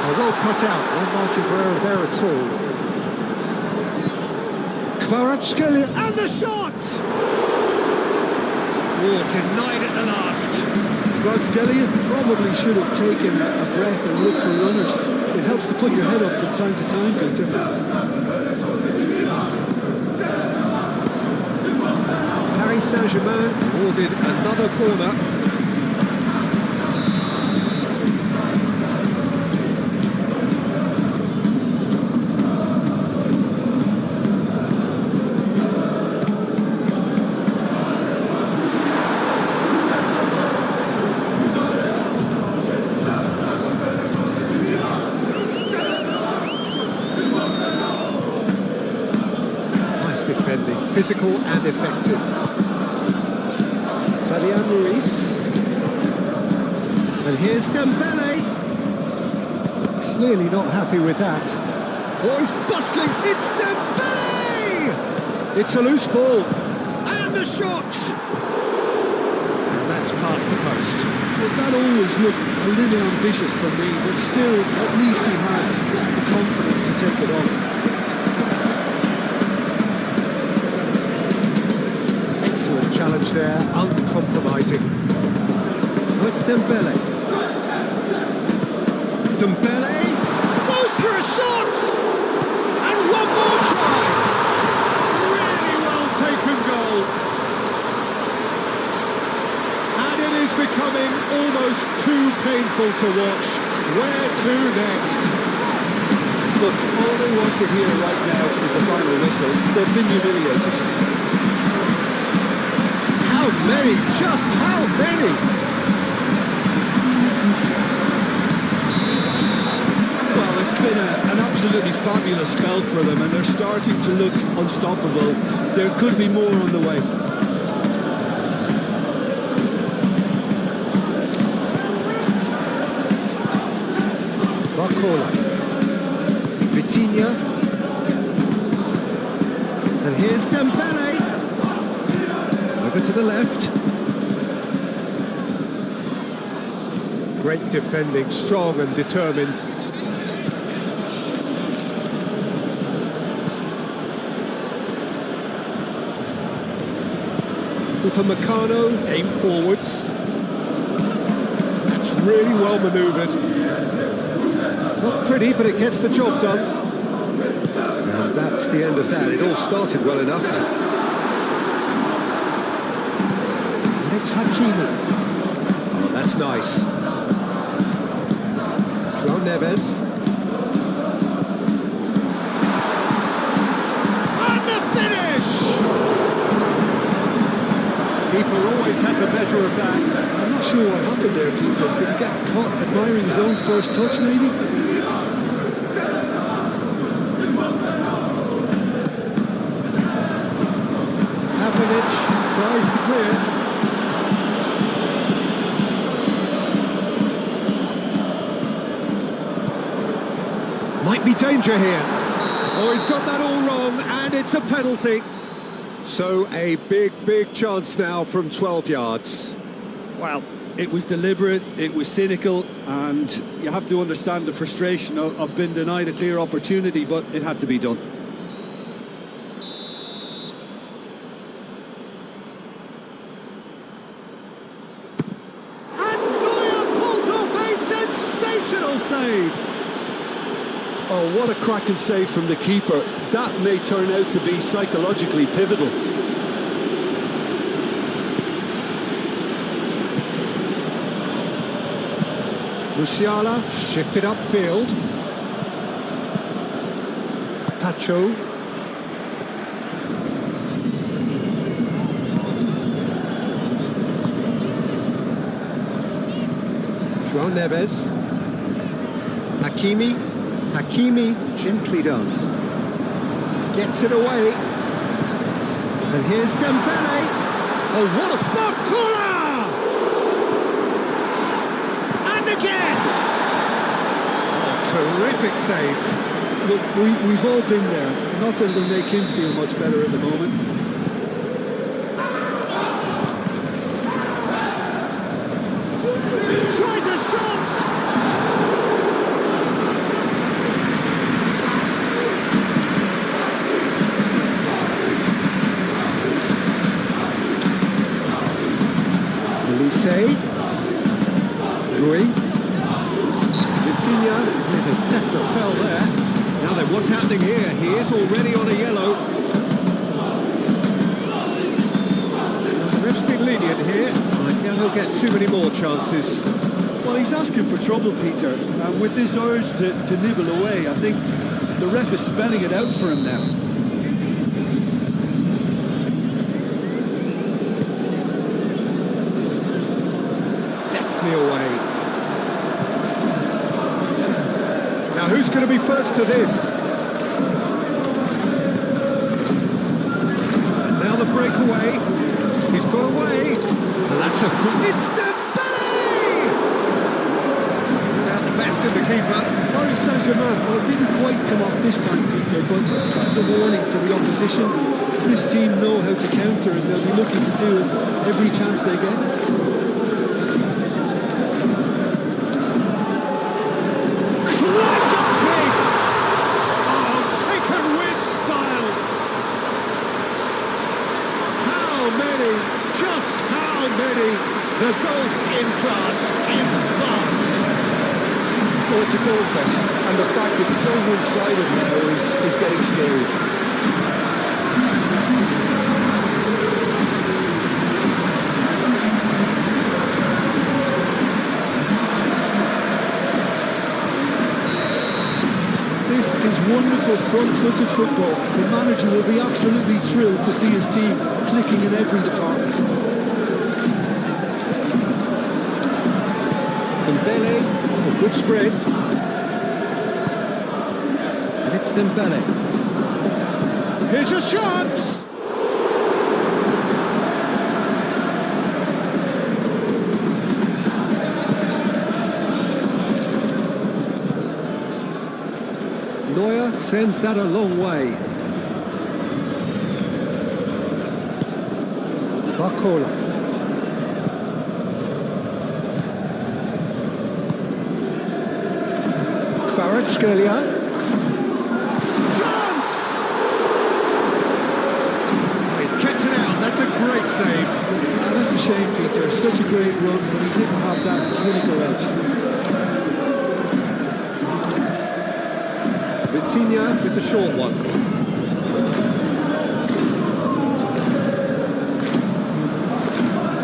Oh, well cut out, no margin for error there at all. Kvaratskhelia and the shot! Denied at the last. Kvaratskhelia probably should have taken a breath and looked for runners. It helps to put your head up from time to time, Peter. Paris Saint-Germain awarded another corner. Defending, physical and effective. Fabian Ruiz. And here's Dembele. Clearly not happy with that. Oh, he's bustling. It's Dembele! It's a loose ball. And the shot! And that's past the post. Well, that always looked a little ambitious for me, but still, at least he had the confidence to take it on. Challenge there, uncompromising. Oh, it's Dembele. Dembele goes for a shot! And one more try! Really well taken goal. And it is becoming almost too painful to watch. Where to next? Look, all they want to hear right now is the final whistle. They've been humiliated. How many? Just how many? Well, it's been an absolutely fabulous spell for them, and they're starting to look unstoppable. There could be more on the way. Barcola. Vitinha. And here's Dembele. To the left. Great defending, strong and determined. Upamecano aim forwards. That's really well manoeuvred. Not pretty, but it gets the job done. And that's the end of that. It all started well enough. It's Hakimi. Oh, that's nice. João Neves. And the finish! Keeper always had the better of that. I'm not sure what happened there, Peter. Did he get caught admiring his own first touch, maybe? Tries to clear. Might be danger here. Oh, he's got that all wrong, and it's a penalty. So a big chance now from 12 yards. Well, it was deliberate, it was cynical, and you have to understand the frustration of being denied a clear opportunity, but it had to be done. And Neuer pulls off a sensational save. Oh, what a cracking save from the keeper. That may turn out to be psychologically pivotal. Musiala shifted upfield. Pacho. João Neves. Hakimi, gently done. Gets it away. And here's Dembele. Oh, what a Barcola! And again! Oh, terrific save. Look, we've all been there. Not that it'll make him feel much better at the moment. Tries a shot! Olise. Rui. Vitinha with a definite foul there. Now then, what's happening here? He is already on a yellow. Now, the ref's been lenient here. I doubt he'll get too many more chances. Well, he's asking for trouble, Peter. And with this urge to nibble away, I think the ref is spelling it out for him now. Away. Now who's going to be first to this? And now the breakaway. He's got away. And that's a good... It's Dembele! Now the best of the keeper. Paris Saint-Germain, well, it didn't quite come off this time, Peter, but that's a warning to the opposition. This team know how to counter, and they'll be looking to do it every chance they get. The golf in class is vast. Oh, it's a goal fest, and the fact it's so one-sided now is getting scary. This is wonderful front-footed football. The manager will be absolutely thrilled to see his team clicking in every department. Dembele, oh, good spread. And it's Dembele. Here's a chance! Neuer sends that a long way. Barcola. Kvaratskhelia. Chance! He's kept it out. That's a great save. That's a shame, Peter. Such a great run, but he didn't have that clinical edge. Vitinha with the short one.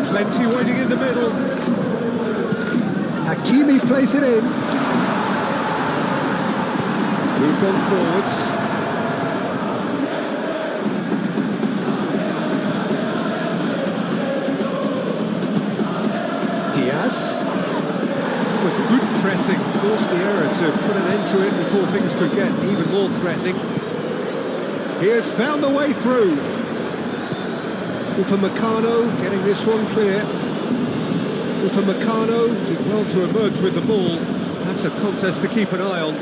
Plenty waiting in the middle. Hakimi plays it in. Moved on forwards. Diaz. It was good pressing, forced the error to put an end to it before things could get even more threatening. He has found the way through. Upamecano getting this one clear. Upamecano did well to emerge with the ball. That's a contest to keep an eye on.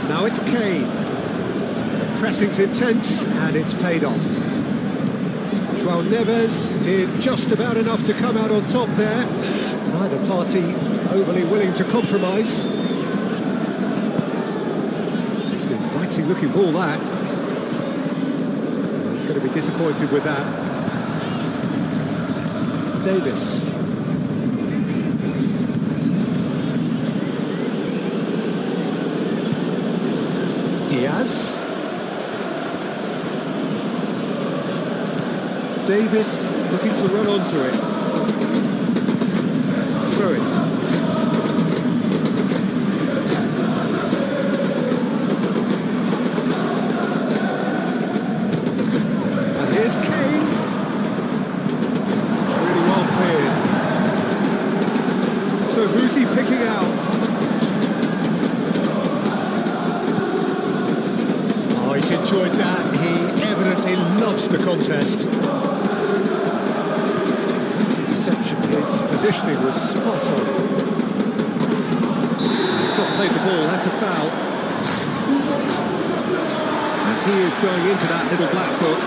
Now it's Kane. The pressing's intense and it's paid off. João Neves did just about enough to come out on top there. Neither party overly willing to compromise. It's an inviting looking ball, that. He's going to be disappointed with that. Davis. Diaz. Davis looking to run onto it. Throw it. And here's Kane. It's really well played. So who's he picking out? Oh, he's enjoyed that. He evidently loves the contest. His positioning was spot on. He's not played the ball, that's a foul. And he is going into that little black book.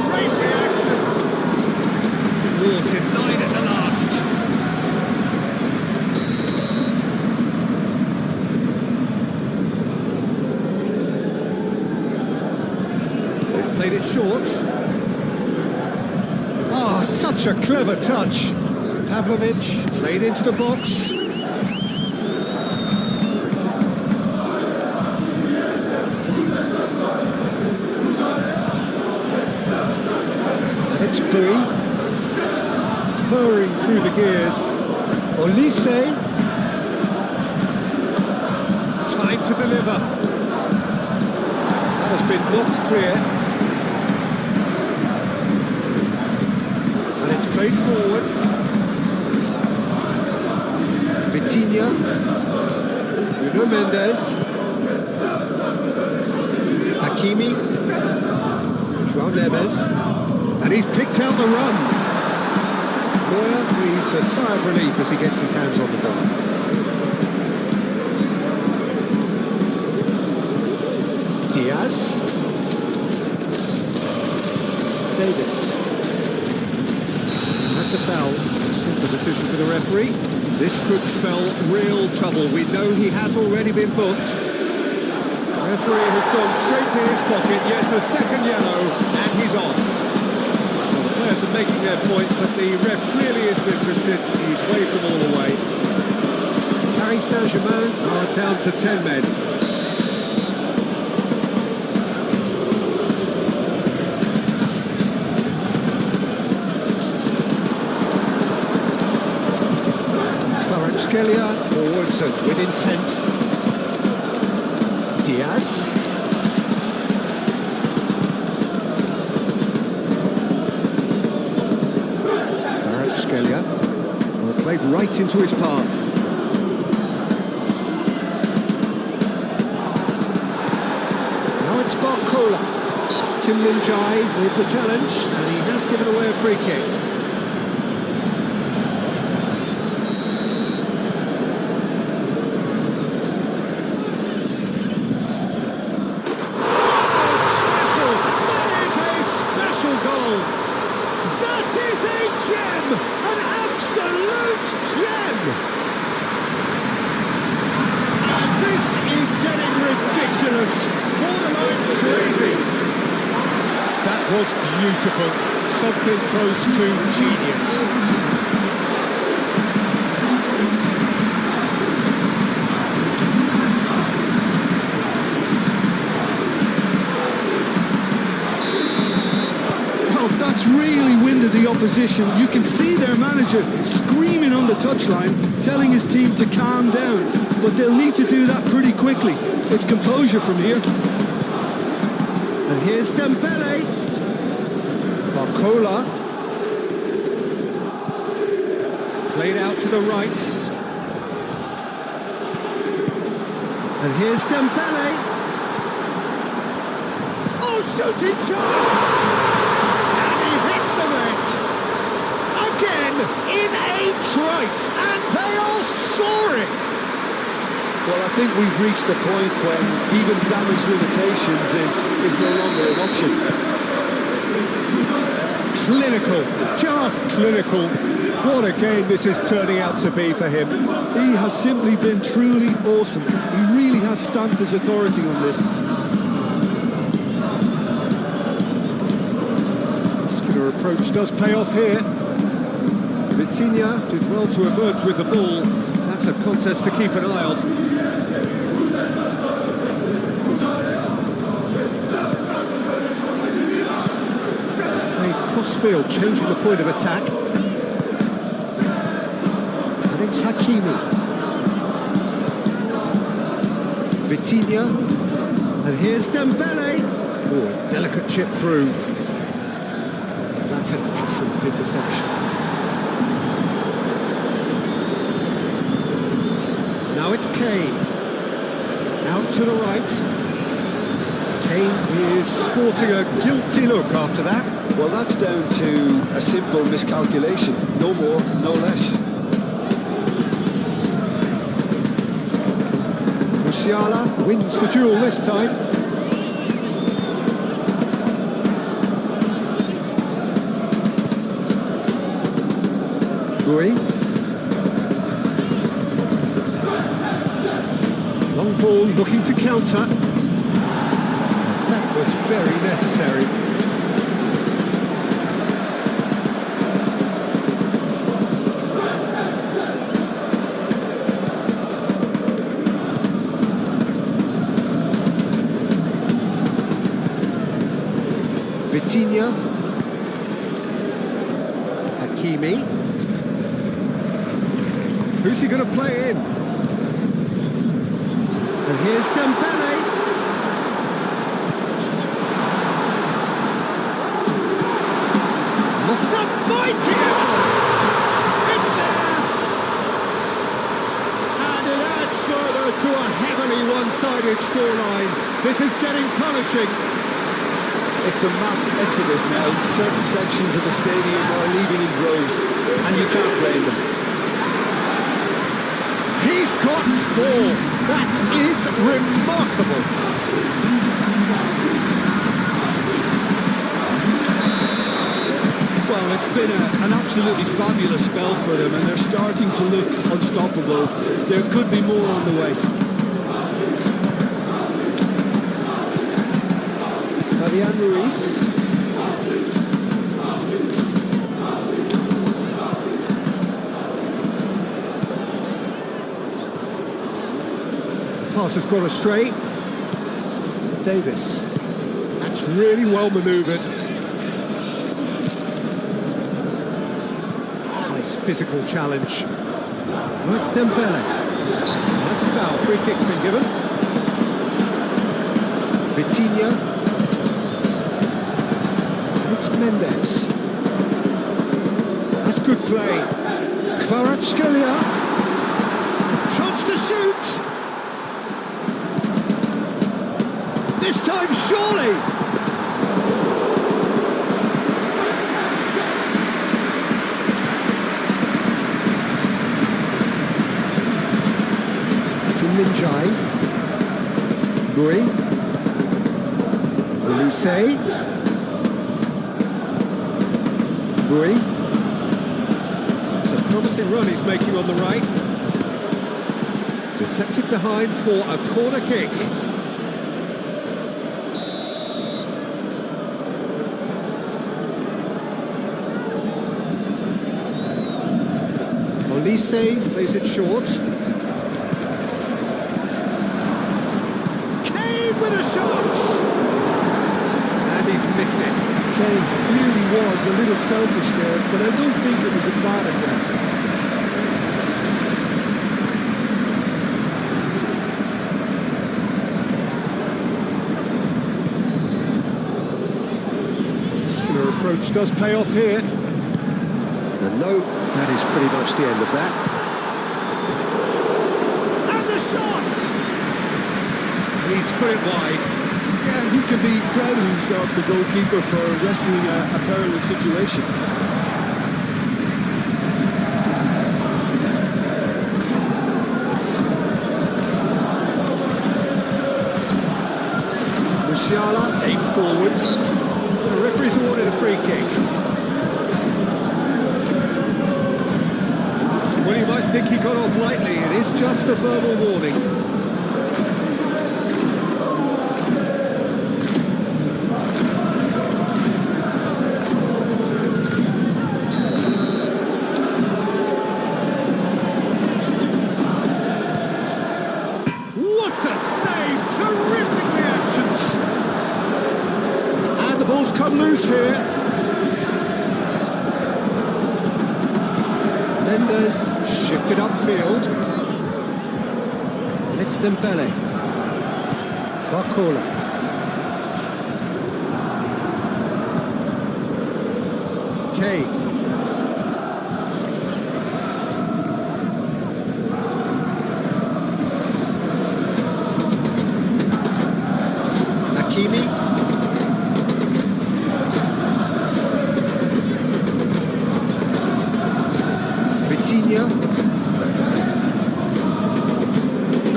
Great reaction. Wolves in 9 at the last. Played it short. Oh, such a clever touch. Pavlovic played into the box. It's Bui. Purring through the gears. Olise. Time to deliver. That has been knocked clear. It's played forward. Vitinha. Nuno Mendes. Hakimi. João Neves. And he's picked out the run. Neuer needs a sigh of relief as he gets his hands on the ball. Diaz. Davis. That's a foul. A simple decision for the referee. This could spell real trouble. We know he has already been booked. The referee has gone straight to his pocket. Yes, a second yellow, and he's off. Well, the players are making their point, but the ref clearly isn't interested. He's waved them all away. Paris Saint-Germain are down to 10 men. Scalia forwards and with intent. Diaz. Scalia played right into his path. Now it's Barcola. Kim Min-jae with the challenge, and he has given away a free kick. Gem! An absolute gem! This is getting ridiculous. Borderline crazy. That was beautiful. Something close to genius. That's really winded the opposition. You can see their manager screaming on the touchline, telling his team to calm down. But they'll need to do that pretty quickly. It's composure from here. And here's Dembele. Barcola. Played out to the right. And here's Dembele. Oh, shooting chance! And he hits the net. Again, in a trice, and they are soaring. Well, I think we've reached the point when even damage limitations is no longer an option. Clinical, just clinical. What a game this is turning out to be for him. He has simply been truly awesome. He really has stamped his authority on this. Muscular approach does pay off here. Vitinha did well to emerge with the ball. That's a contest to keep an eye on. Crossfield changing the point of attack. And it's Hakimi. Vitinha. And here's Dembele. Oh, a delicate chip through. And that's an excellent interception. Now it's Kane. Out to the right. Kane is sporting a guilty look after that. Well, that's down to a simple miscalculation. No more, no less. Musiala wins the duel this time. Bui. Long ball looking to counter. That was very necessary. Vitinha. Hakimi. Who's he going to play in? And here's Dembele. What a mighty effort! It's there! And it adds further to a heavily one-sided scoreline. This is getting punishing. It's a mass exodus now. Certain sections of the stadium are leaving in droves, and you can't blame them. He's got 4. That is remarkable. Well, it's been an absolutely fabulous spell for them, and they're starting to look unstoppable. There could be more on the way. Fabian Ruiz. Pass has gone astray. Davis. That's really well manoeuvred. Nice physical challenge. Oh, it's Dembele. That's a foul. Free kick's been given. Vitinha. It's Mendes. That's good play. Kvaratskhelia. Chance to shoot. This time, surely. Minjai. Bui. Olise. Bui. It's a promising run he's making on the right. Deflected behind for a corner kick. Olise plays it short. Kane with a shot! And he's missed it. Kane clearly was a little selfish there, but I don't think it was a bad attempt. Particular approach does pay off here. And no, that is pretty much the end of that. And the shot! He's put it wide. Yeah, he can be proud of himself, the goalkeeper, for rescuing a perilous situation. Musiala, 8 forwards. The referee's awarded a free kick. Well, you might think he got off lightly. It is just a verbal warning. What a save! Terrific reactions! And the ball's come loose here. Mendes shifted upfield. And it's Dembele. Barcola. Kane. Hakimi. Vitinha.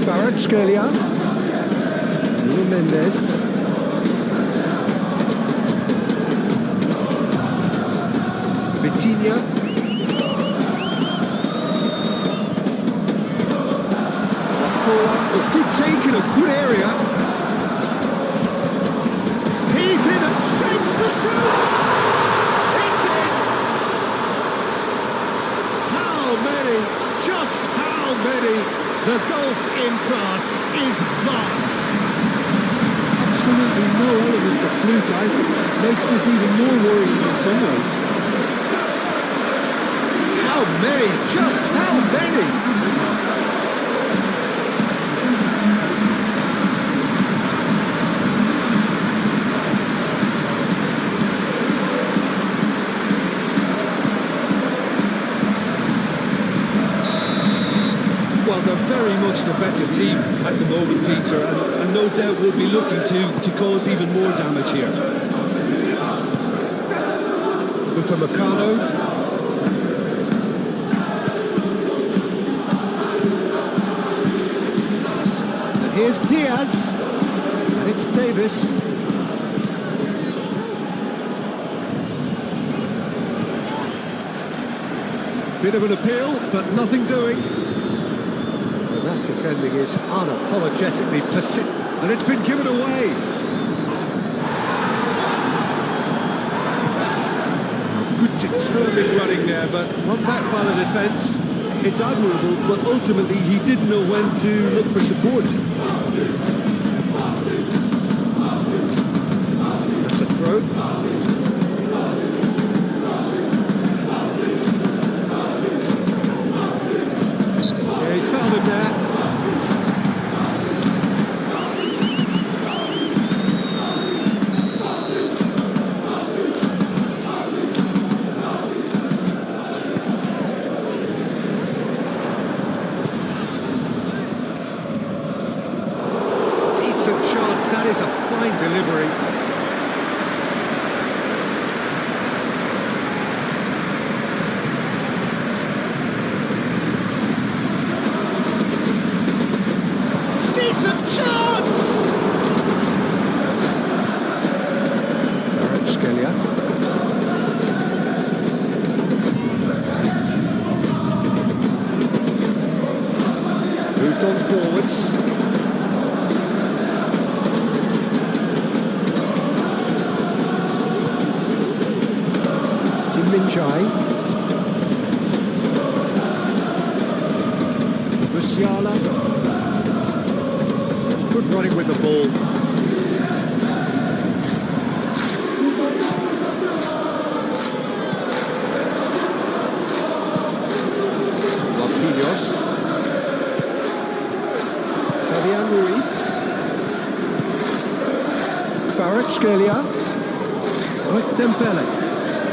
Kvaratskhelia. Nuno Mendes. Vitinha. Barcola. A good take in a good area. He's in and shapes to shoot! It's in! How many? Just how many? The golf in class is vast. Absolutely no element of fluke. I think makes this even more worrying in some ways. How many? Just how many? Well, they're very much the better team at the moment, Peter, and no doubt will be looking to cause even more damage here. Upamecano. And here's Diaz. And it's Davis. Bit of an appeal, but nothing doing. And that defending is unapologetically persistent. And it's been given away. Good determined running there, but one back by the defence. It's admirable, but ultimately he didn't know when to look for support. That's a throw. Yeah, he's found him there. Chance, that is a fine delivery. Decent chance! Kvaratskhelia. Moved on forwards. Minjai. Musiala. That's good running with the ball. Marquinhos. Fabian Ruiz. Kvaratskhelia. Oh, it's Dembele.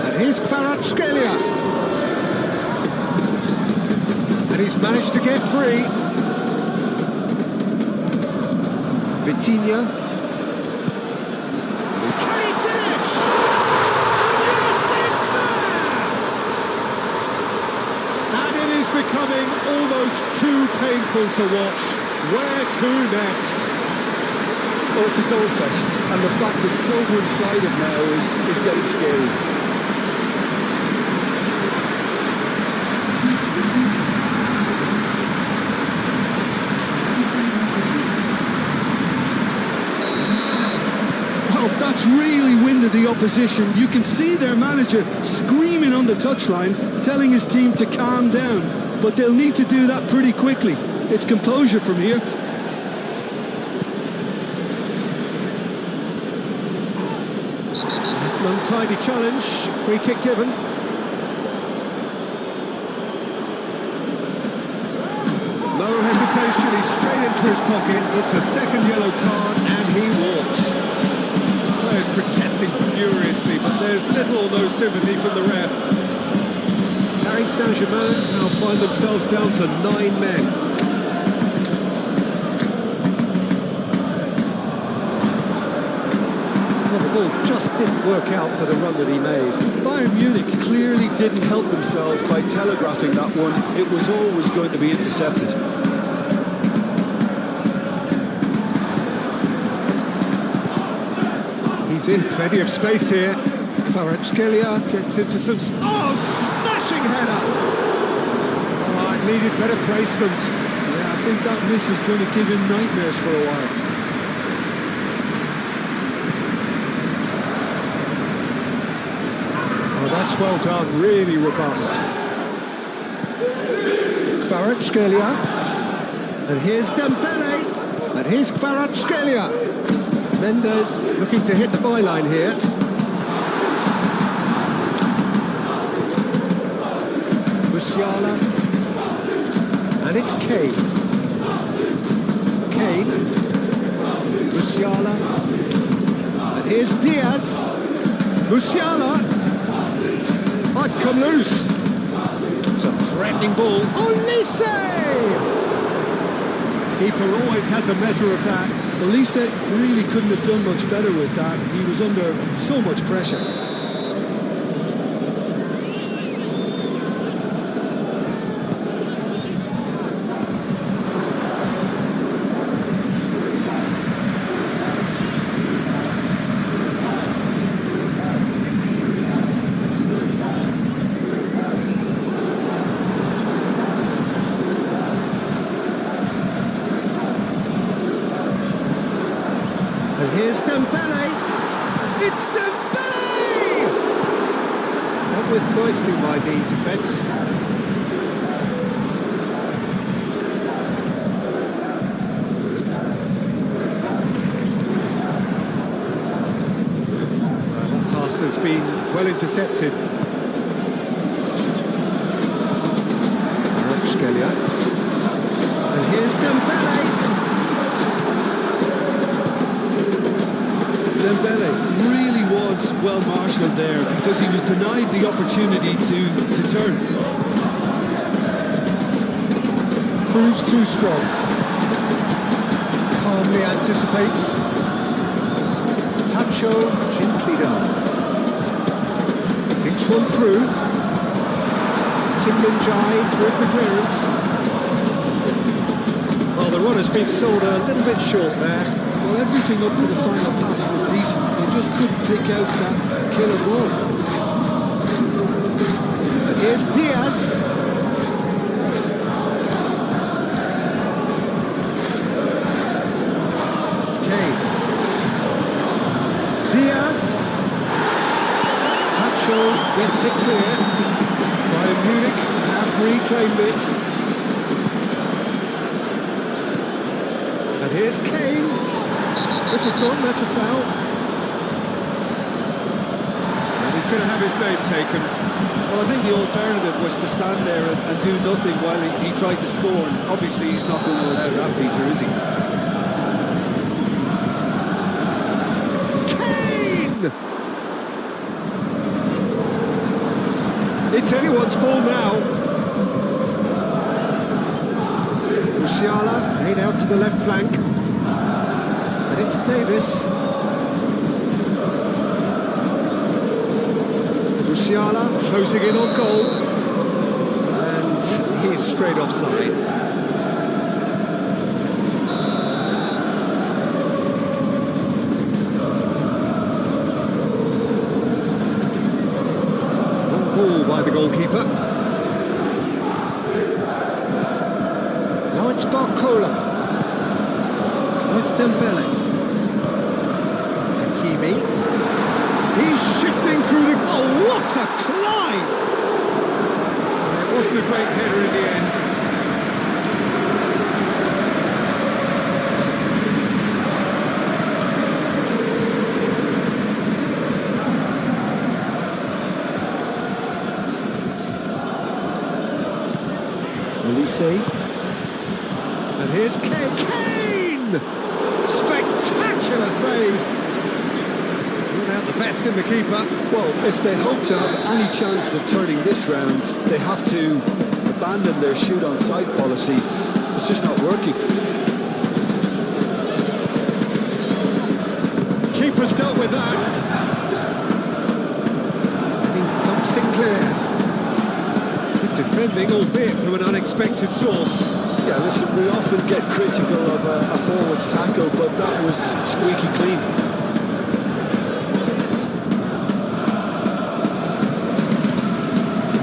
And here's Kvaratskhelia. And he's managed to get free. Vitinha. Can he finish? And yes, it's there! And it is becoming almost too painful to watch. Where to next? Well, it's a goal fest, and the fact that so one-sided now is getting scary. Well, that's really winded the opposition. You can see their manager screaming on the touchline, telling his team to calm down, but they'll need to do that pretty quickly. It's composure from here. It's an untidy challenge, free kick given. No hesitation, he's straight into his pocket. It's a second yellow card and he walks. Players protesting furiously, but there's little or no sympathy from the ref. Paris Saint-Germain now find themselves down to 9 men. Just didn't work out for the run that he made. Bayern Munich clearly didn't help themselves by telegraphing that one. It was always going to be intercepted. He's in plenty of space here. Kvaratskhelia gets into some... Oh, smashing header! Oh, it needed better placement. Yeah, I think that miss is going to give him nightmares for a while. That's well done, really robust. Kvaratskhelia. And here's Dembele. And here's Kvaratskhelia. Mendes looking to hit the byline here. Musiala. And it's Kane. Kane. Musiala. And here's Diaz. Musiala. Oh, it's come loose. It's a threatening ball. Olise! Keeper always had the measure of that. Olise really couldn't have done much better with that. He was under so much pressure. And here's Dembele. It's Dembele! Dealt with nicely by the defence. That pass has been well intercepted. Kvaratskhelia. And here's Dembele. Dembele really was well marshalled there because he was denied the opportunity to turn. Proves too strong. Calmly anticipates. Tacho gently down. Picks one through. Kim Min-jae with the clearance. Well, the run has been sold a little bit short there. Well, everything up to the final pass looked decent. He just couldn't take out that killer ball. And here's Diaz. Kane. Diaz. Tacho gets it clear. Bayern Munich have reclaimed it. And here's Kane. This is gone, that's a foul. And he's going to have his name taken. Well, I think the alternative was to stand there and do nothing while he tried to score. And obviously, he's not going to allow that, Peter, is he? Kane! It's anyone's ball now. Musiala laid out to the left flank. And it's Davis. Musiala closing in on goal. And he's straight offside. Ball by the goalkeeper. Now it's Barcola. Now it's Dembele. Hakimi. He's shifting through the... Oh, what a climb! It wasn't a great header in the end. And here's Kane! Spectacular save! Brought out the best in the keeper. Well, if they hope to have any chance of turning this round, they have to abandon their shoot-on-sight policy. It's just not working. Keeper's dealt with that. And he thumps it clear. Defending, albeit from an unexpected source. Yeah, listen, we often get critical of a forward's tackle, but that was squeaky clean.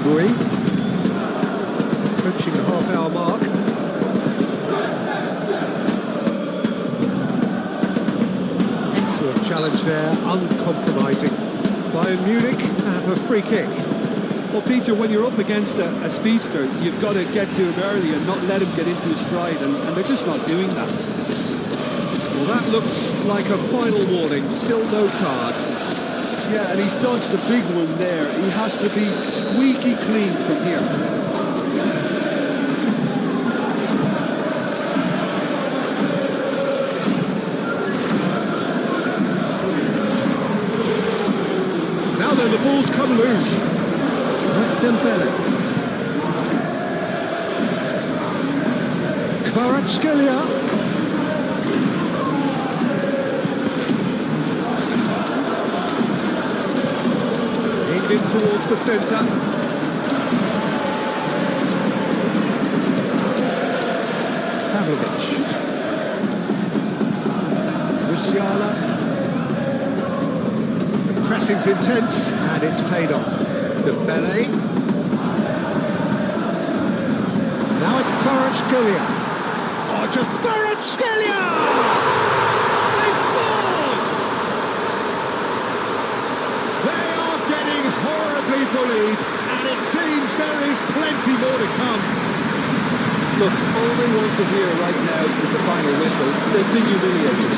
Rui, approaching the half-hour mark. Excellent challenge there, uncompromising. Bayern Munich have a free kick. Well, Peter, when you're up against a speedster, you've got to get to him early and not let him get into his stride, and they're just not doing that. Well, that looks like a final warning, still no card. Yeah, and he's dodged a big one there. He has to be squeaky clean from here. Now then, the ball's come loose. That's Dembele. Kvaratskhelia. Aimed in towards the centre. Pavlovic. Musiala. The pressing's intense and it's paid off. Dembele. Now it's Kvaratskhelia. Oh, just Kvaratskhelia! They've scored! They are getting horribly bullied, and it seems there is plenty more to come. Look, all they want to hear right now is the final whistle. They've been humiliated.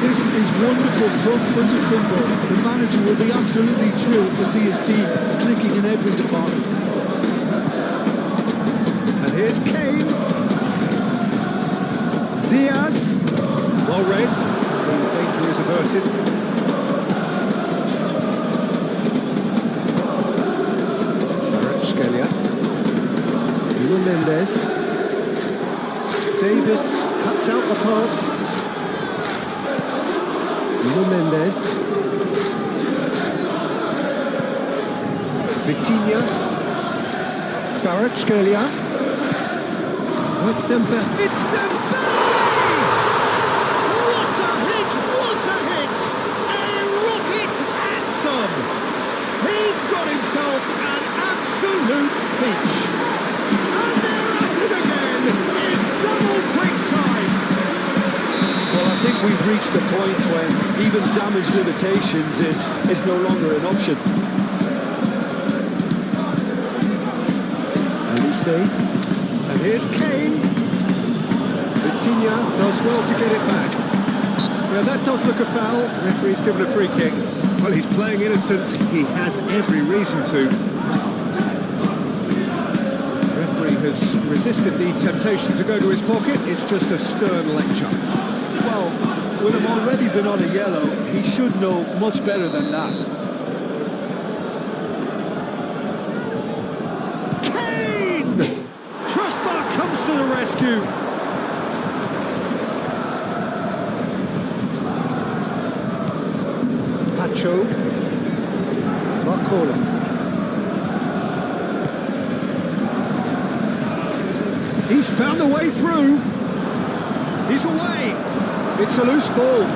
This is wonderful front-footed football. The manager will be absolutely thrilled to see his team clicking in every department. And here's Kane. Diaz. Well read. The danger is averted. Kvaratskhelia. Nuno Mendes. Davis cuts out the pass. Nuno Mendes. Vitinha. Kvaratskhelia. Oh, it's Dembele. It's Dembele! What a hit! What a hit! A rocket anthem! He's got himself an absolute pitch. And they're at it again in double quick time. Well, I think we've reached the point when even damage limitations is no longer an option. And here's Kane. Vitinha does well to get it back. Yeah, that does look a foul. Referee's given a free kick. Well, he's playing innocent. He has every reason to. Referee has resisted the temptation to go to his pocket. It's just a stern lecture. Well, with him already been on a yellow, he should know much better than that. Kane! Crossbar comes to the rescue. Pacho. Barcola. He's found a way through. He's away. It's a loose ball.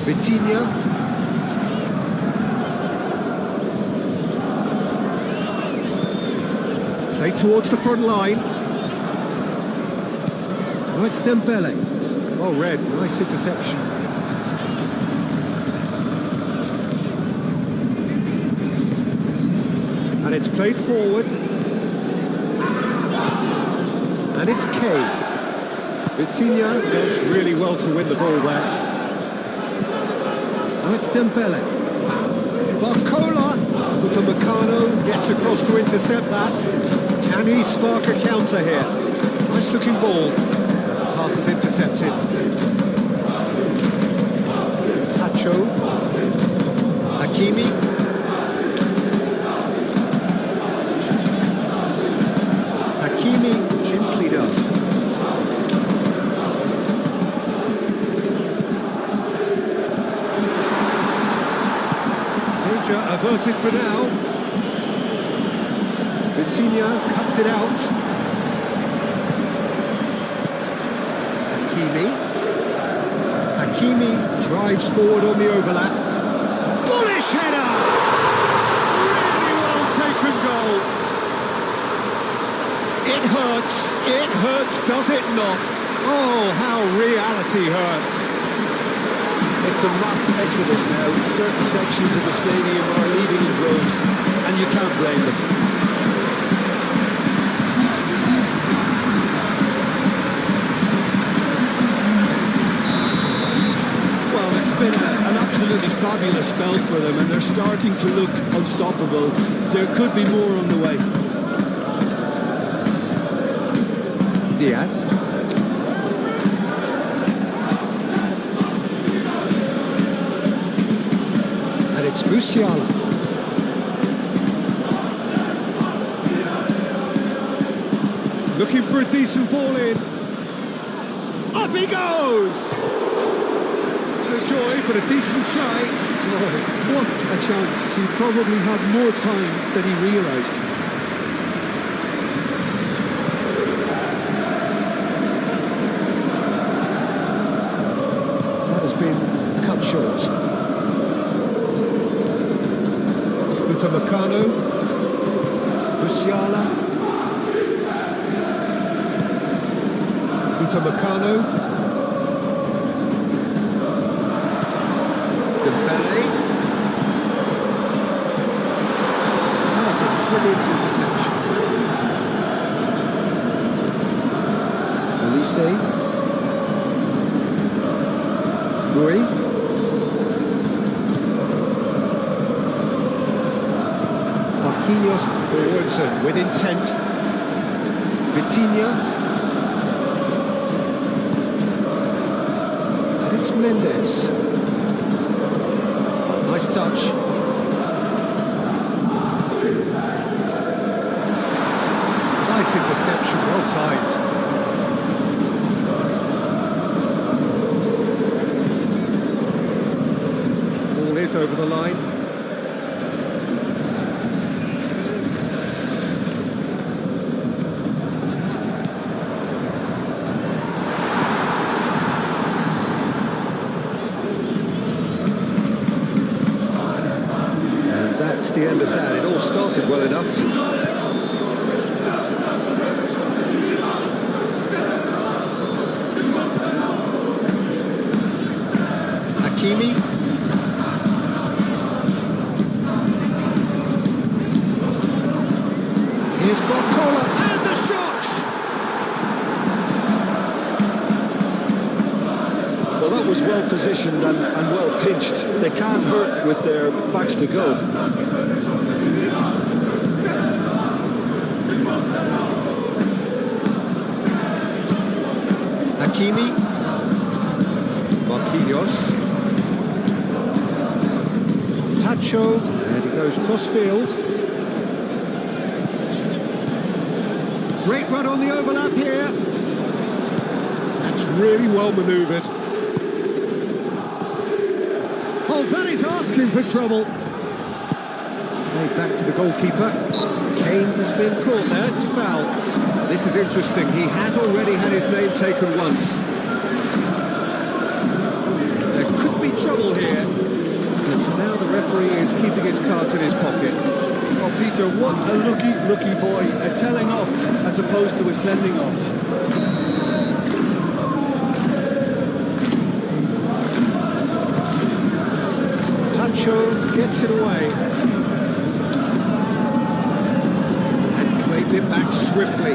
Vitinha. Play towards the front line. Oh, it's Dembele. Oh, red. Nice interception. And it's played forward. And it's Kane. Vitinha does really well to win the ball there. Now it's Dembele. Barcola. Upamecano gets across to intercept that. Can he spark a counter here? Nice looking ball. Pass is intercepted. Pacho. Hakimi. Hakimi, gently done. Danger averted for now. Vitinha cuts it out. Hakimi drives forward on the overlap. Bullish header! Really well taken goal. It hurts, does it not? Oh, how reality hurts. It's a mass exodus now. Certain sections of the stadium are leaving in droves, and you can't blame them. Well, it's been an absolutely fabulous spell for them, and they're starting to look unstoppable. There could be more on the way. Diaz. And it's Musiala. Looking for a decent ball in. Up he goes! No joy, but a decent try. Oh, what a chance. He probably had more time than he realised. Been cut short. Upamecano, Musiala, Upamecano, Dembele. That's a brilliant interception. Elise. Rui. Marquinhos forwards and with intent. Vitinha. And it's Mendes. Oh, nice touch. Nice interception, well timed. Over the line. And that's the end of that. It all started well enough. Hakimi. Here's Barcola, and the shot! Well, that was well positioned and well pinched. They can't hurt with their backs to goal. Hakimi. Marquinhos. Tacho, and he goes cross-field. Great run on the overlap here. That's really well manoeuvred. Oh, that is asking for trouble. Played back to the goalkeeper. Kane has been caught there, it's a foul. Now, this is interesting, he has already had his name taken once. There could be trouble here. But for now the referee is keeping his cards in his pocket. Oh, Peter, what a lucky boy. A telling off as opposed to a sending off. Tacho gets it away. And claimed it back swiftly.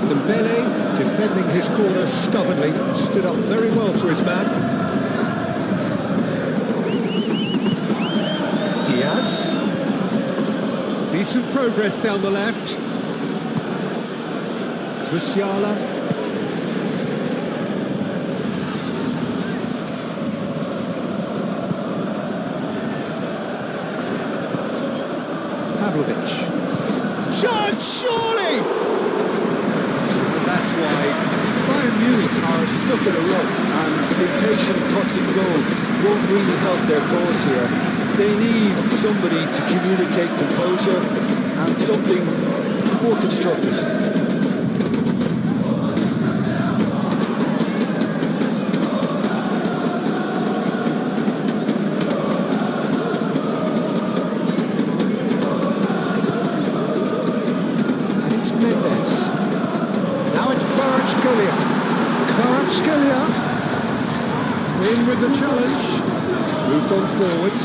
Dembele, defending his corner stubbornly, stood up very well to his man. Diaz. Decent progress down the left. Musiala. Pavlovic. Shot, surely! That's wide. Bayern Munich are stuck in a rut, and impatient cuts and goal won't really help their cause here. They need somebody to communicate composure and something more constructive. And it's Mendes. Now it's Kvaratskhelia. Kvaratskhelia in with the challenge. Moved on forwards.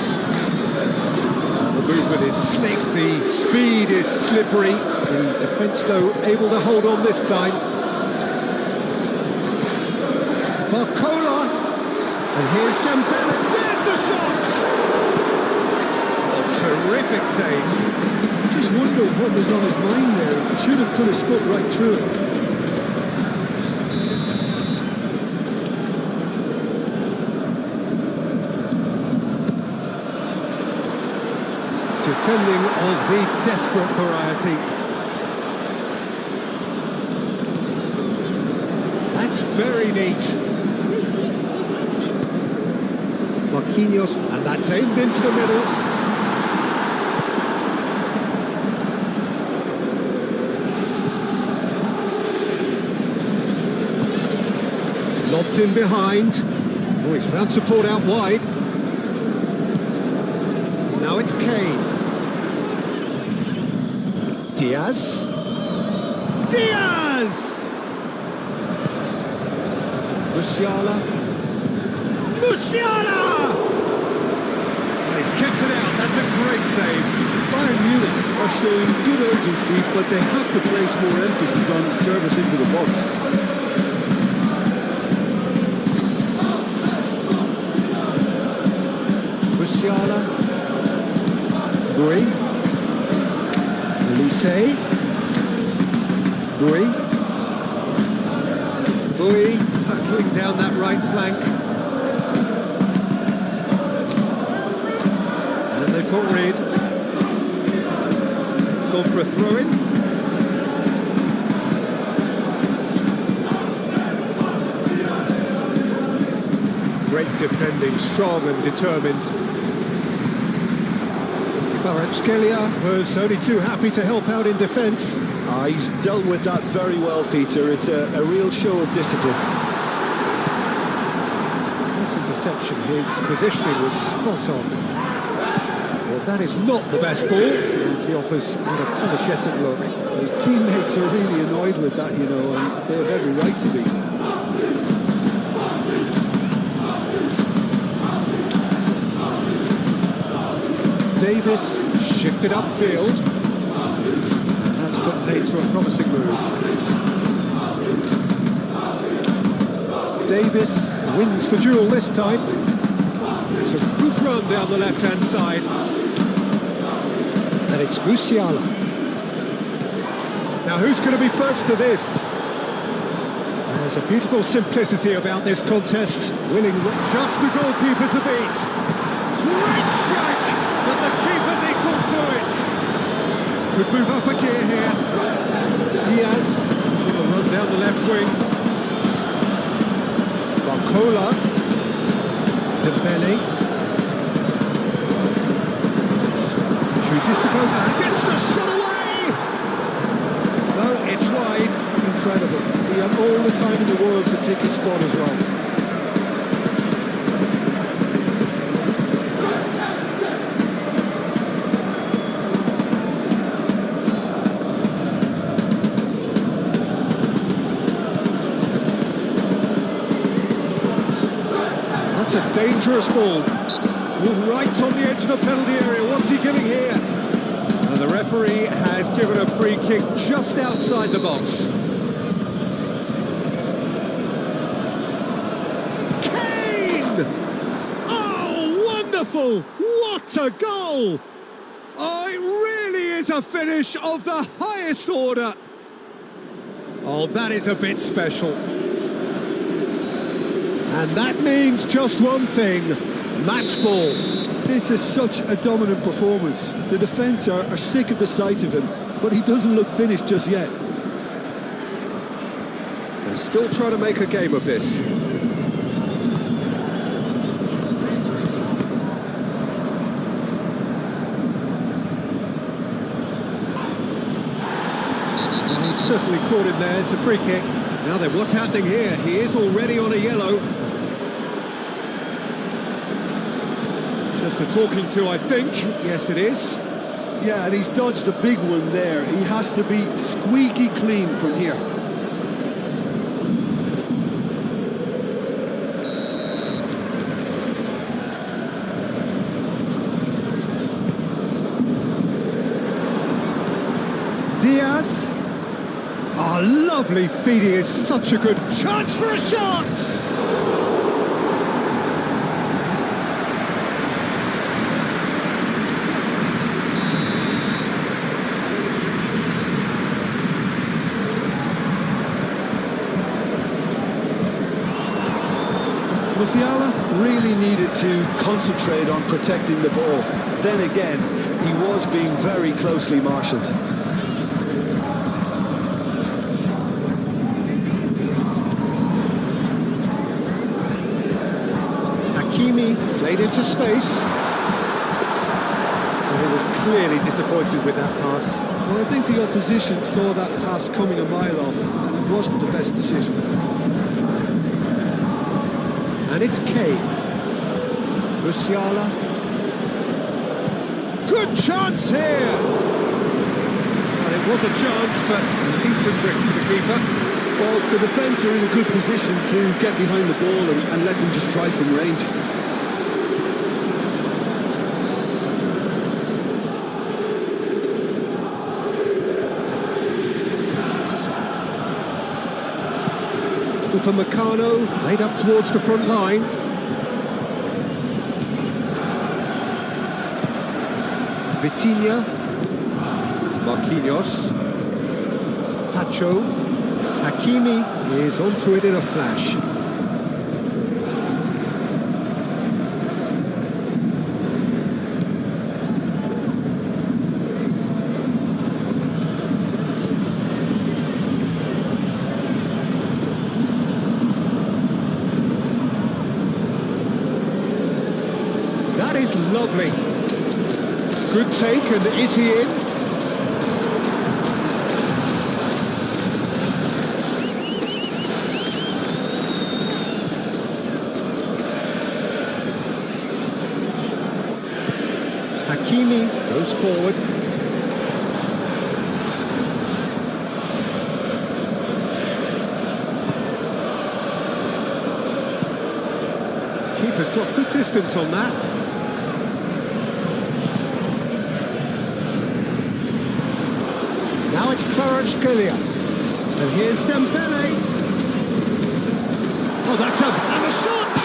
The movement is slick, the speed is slippery. The defence, though, able to hold on this time. Barcola. And here's Dembele. There's the shot! Oh, terrific save. Just wonder what was on his mind there. He should have put his foot right through it. Defending of the desperate variety. That's very neat. Marquinhos, and that's aimed into the middle. Lobbed in behind. Oh, he's found support out wide. Now it's Kane. Diaz. Diaz! Musiala. Musiala! And he's kept it out. That's a great save. Bayern Munich are showing good urgency, but they have to place more emphasis on service into the box. Musiala. Bui. Elise. Bui. Bui hurtling down that right flank. And then they've got rid. It's gone for a throw-in. Great defending, strong and determined. Kvaratskhelia was only too happy to help out in defence. He's dealt with that very well, Peter. It's a real show of discipline. This interception, his positioning was spot on. Well, that is not the best ball, and he offers an apologetic look. His teammates are really annoyed with that, you know, and they have every right to be. Davis shifted upfield, and that's put paid to a promising move. Davis wins the duel this time. It's a good run down the left-hand side, and it's Musiala. Now who's going to be first to this? There's a beautiful simplicity about this contest. Willing just the goalkeeper's a beat. Great strike, but the keeper's equal to it. Could move up a gear here. Diaz, sort of run down the left wing. Barcola. Dembele. Chooses to go back. Gets the shot away! No, it's wide. Incredible. He had all the time in the world to take his spot as well. That's a dangerous ball. Oh, right on the edge of the penalty area. What's he giving here? And the referee has given a free kick just outside the box. Wonderful! What a goal! Oh, it really is a finish of the highest order. Oh, that is a bit special. And that means just one thing, match ball. This is such a dominant performance. The defence are sick of the sight of him, but he doesn't look finished just yet. They're still trying to make a game of this. He's certainly caught him there. It's a free kick. Now then, what's happening here? He is already on a yellow. Just a talking to, I think. Yes, it is. Yeah, and he's dodged a big one there. He has to be squeaky clean from here. Diaz. Oh, lovely feeding is such a good chance for a shot! Musiala really needed to concentrate on protecting the ball. Then again, he was being very closely marshalled. Hakimi played into space. And he was clearly disappointed with that pass. Well, I think the opposition saw that pass coming a mile off, and it wasn't the best decision. And it's Kane. Musiala. Good chance here! Well, it was a chance, but neat and trick for the keeper. Well, the defence are in a good position to get behind the ball and let them just try from range. Upamecano laid up towards the front line. Vitinha. Marquinhos. Pacho. Hakimi is onto it in a flash. That is lovely. Good take, and is he in? Hakimi goes forward. Keeper's got good distance on that. Now it's Kvaratskhelia. And here's Dembele. Oh, that's a... and the shot!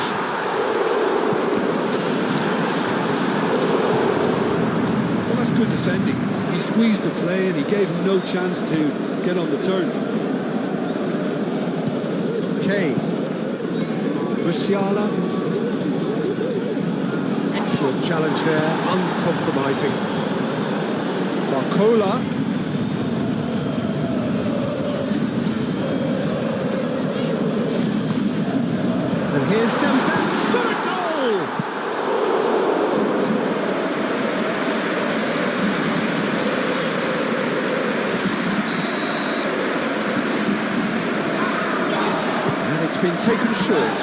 Well, that's good defending. He squeezed the play and he gave him no chance to get on the turn. Kane. Musiala. Excellent challenge there, uncompromising. Barcola. And here's Dembele. Shot a goal! And it's been taken short.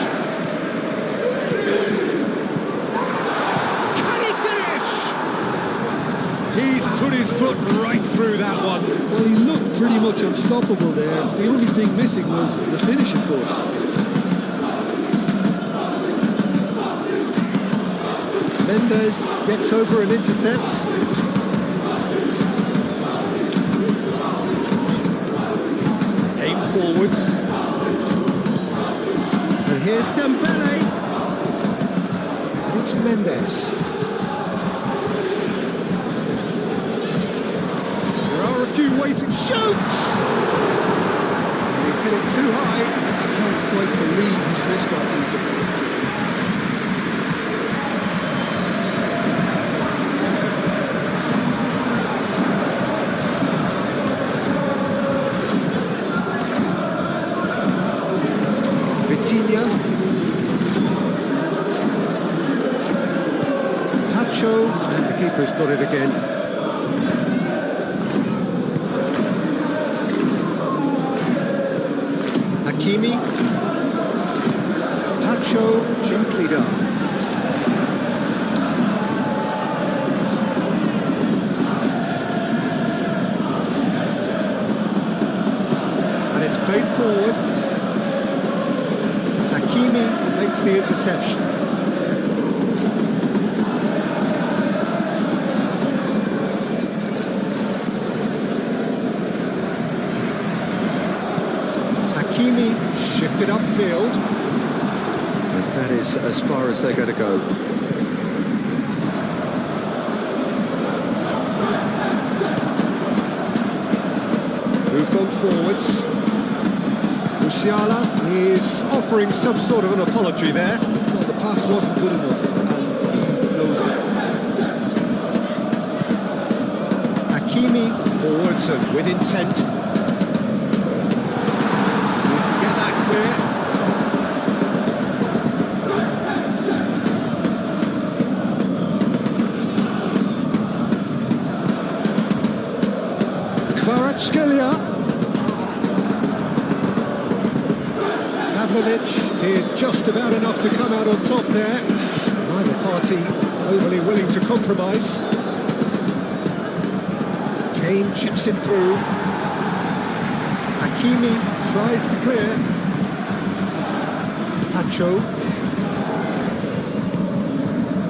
He's put his foot right through that one. Well, he looked pretty much unstoppable there. The only thing missing was the finish, of course. Mendes gets over and intercepts. Aim forwards. And here's Dembele. And it's Mendes. Few waiting shoots! He's hit it too high. I can't quite believe he's missed that, Vitinha. Tacho, and the keeper's got it again. Hakimi, Tacho, gently done. And it's played forward. Hakimi makes the interception. Hakimi shifted upfield, and that is as far as they're going to go. Moved on forwards. Musiala is offering some sort of an apology there. Well, the pass wasn't good enough, and he knows that. Hakimi forwards and with intent. Kvaratskhelia. Pavlovic did just about enough to come out on top there. Neither party overly willing to compromise. Kane chips it through. Hakimi tries to clear. Tacho.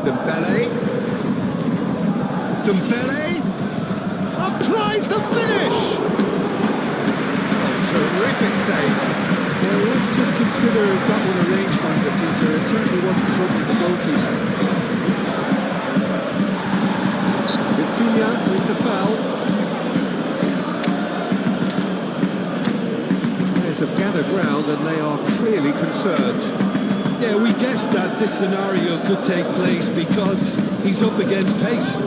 Dembele. Dembele applies the finish! Oh, terrific save. Well, let's just consider that one a rangefinder, Peter. It certainly wasn't troubling the goalkeeper. Vitinha with the foul. Players have gathered round and they are clearly concerned. Yeah, we guessed that this scenario could take place because he's up against pace.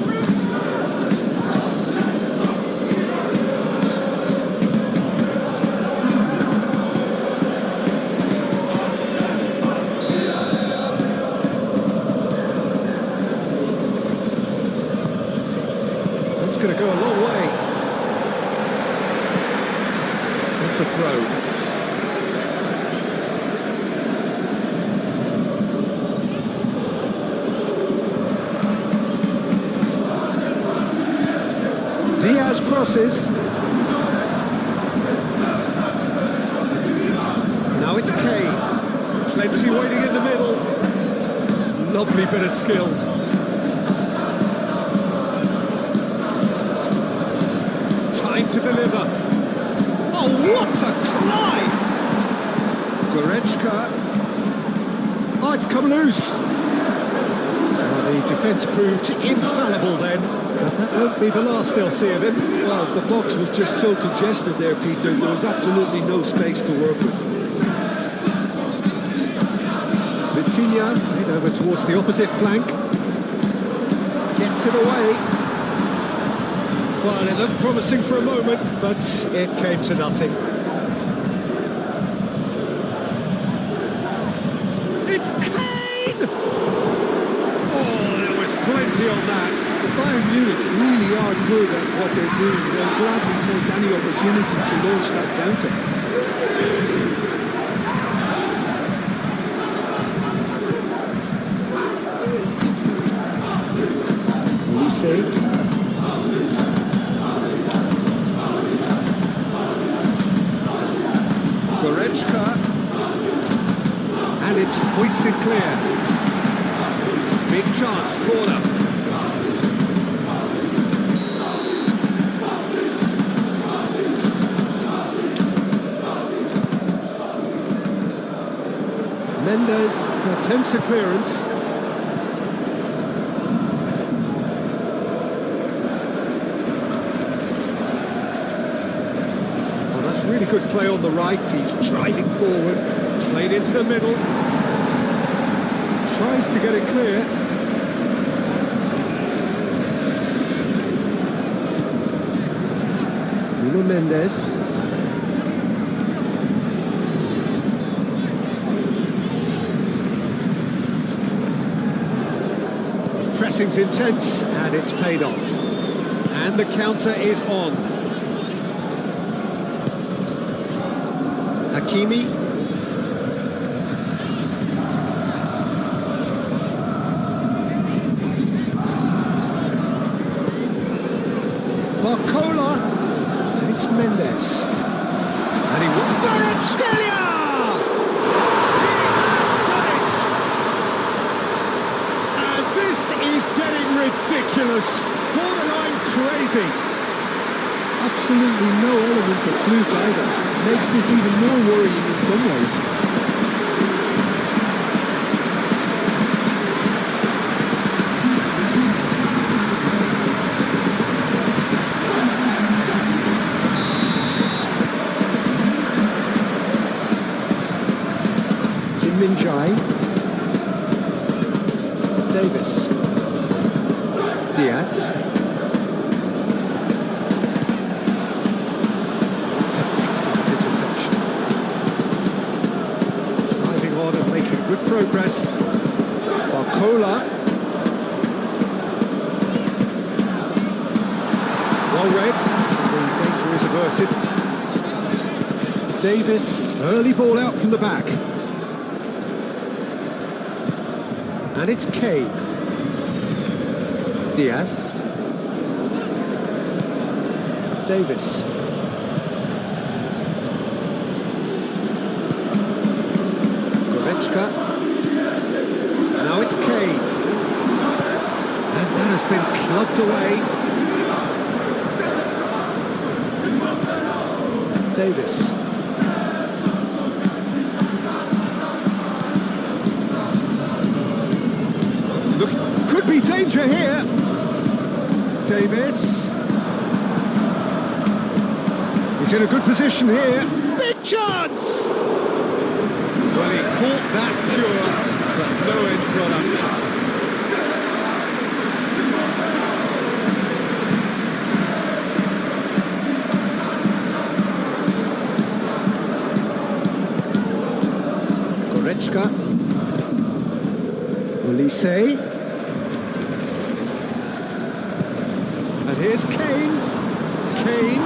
It's going to go a long way. It's a throw. Diaz crosses. Now it's Kane. Plenty waiting in the middle. Lovely bit of skill. Time to deliver. Oh, what a climb! Goretzka. Oh, it's come loose. Oh, the defence proved infallible then. But that won't be the last they'll see of him. Well, the box was just so congested there, Peter. There was absolutely no space to work with. Vitinha, head over towards the opposite flank. Gets it away. Well, it looked promising for a moment, but it came to nothing. It's Kane! Oh, there was plenty on that. Bayern Munich really are good at what they're doing. They'll gladly take any opportunity to launch that counter. Olise. Goretzka. And it's hoisted clear. Big chance, corner. Mendes attempts a clearance. Oh, that's really good play on the right. He's driving forward. Played into the middle. Tries to get it clear. Nuno Mendes. Pressing's intense, and it's paid off. And the counter is on. Hakimi. Barcola. And it's Mendes. And he wants Kvaratskhelia! Is getting ridiculous, borderline crazy. Absolutely no element of fluke either. Makes this even more worrying in some ways. Kim Min-jae. Davis. Diaz. That's an excellent interception. Driving on and making good progress. Barcola. Well read. The danger is averted. Davis. Early ball out from the back. And it's Kane. Diaz. Davis. Goretzka. Now it's Kane. And that has been clubbed away. Davis. Look, could be danger here. Davis. He's in a good position here. Big chance! Well, he caught that pure, but no end product. Goretzka. Olise. And here's Kane. Kane.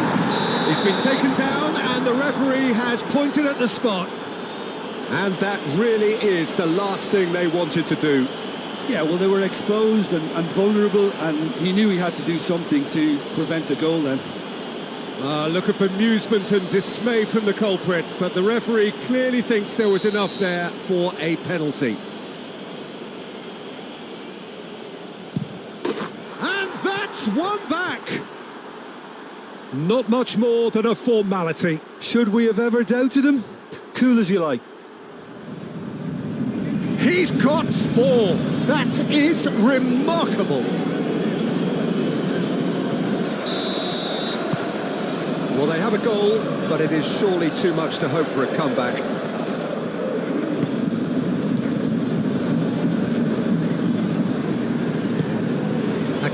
He's been taken down and the referee has pointed at the spot. And that really is the last thing they wanted to do. Yeah, well, they were exposed and vulnerable, and he knew he had to do something to prevent a goal then. Look of amusement and dismay from the culprit, but the referee clearly thinks there was enough there for a penalty. And that's one back! Not much more than a formality. Should we have ever doubted him? Cool as you like. He's got 4. That is remarkable. Well, they have a goal, but it is surely too much to hope for a comeback.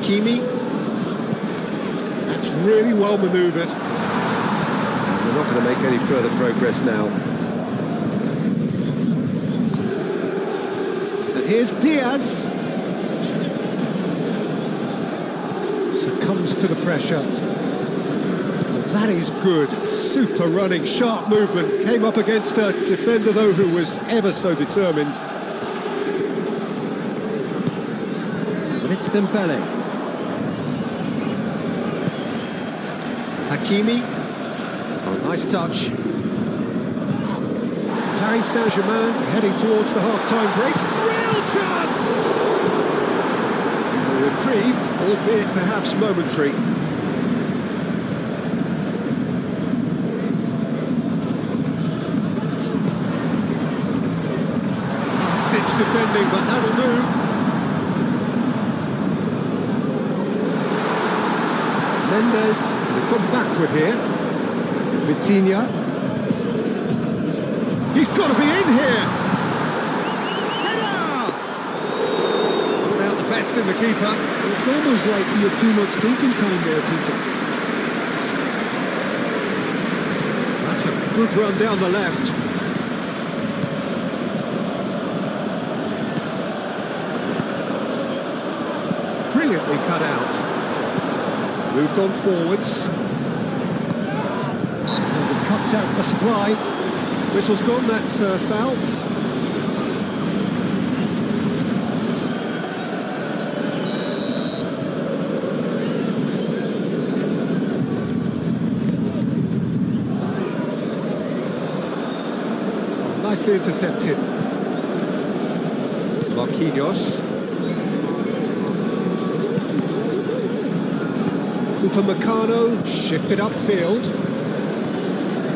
Hakimi. That's really well manoeuvred. And they're not going to make any further progress now. And here's Diaz. Succumbs to the pressure. Well, that is good. Super running, sharp movement. Came up against a defender, though, who was ever so determined. But it's Dembele. Hakimi. Oh, nice touch. Paris Saint-Germain heading towards the half-time break. Real chance! A reprieve, albeit perhaps momentary. Last-ditch defending, but that'll do. Mendes, he's gone backward here. Vitinha. He's got to be in here! Header! Without the best in the keeper. It's almost like he had too much thinking time there, Peter. That's a good run down the left. Brilliantly cut out. Moved on forwards. And it cuts out the supply. Whistle's gone, that's foul. Nicely intercepted. Marquinhos. Upamecano shifted upfield.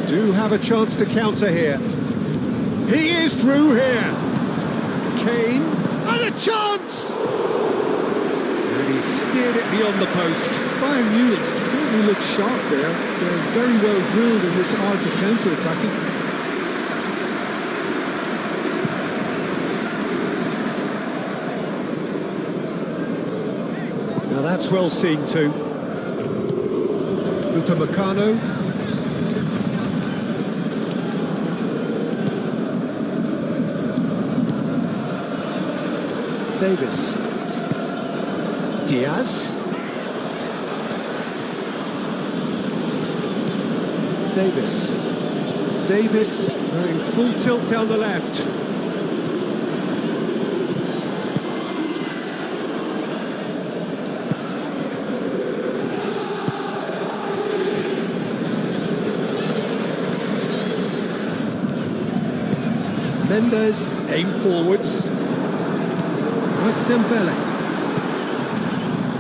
Do have a chance to counter here. He is through here. Kane, and a chance! And he steered it beyond the post. Bayern Munich certainly look sharp there. They're very well drilled in this art of counter-attacking. Now that's well seen too. Upamecano. Davis. Diaz. Davis. Davis going full tilt down the left. Mendes, aim forwards. Now it's Dembele.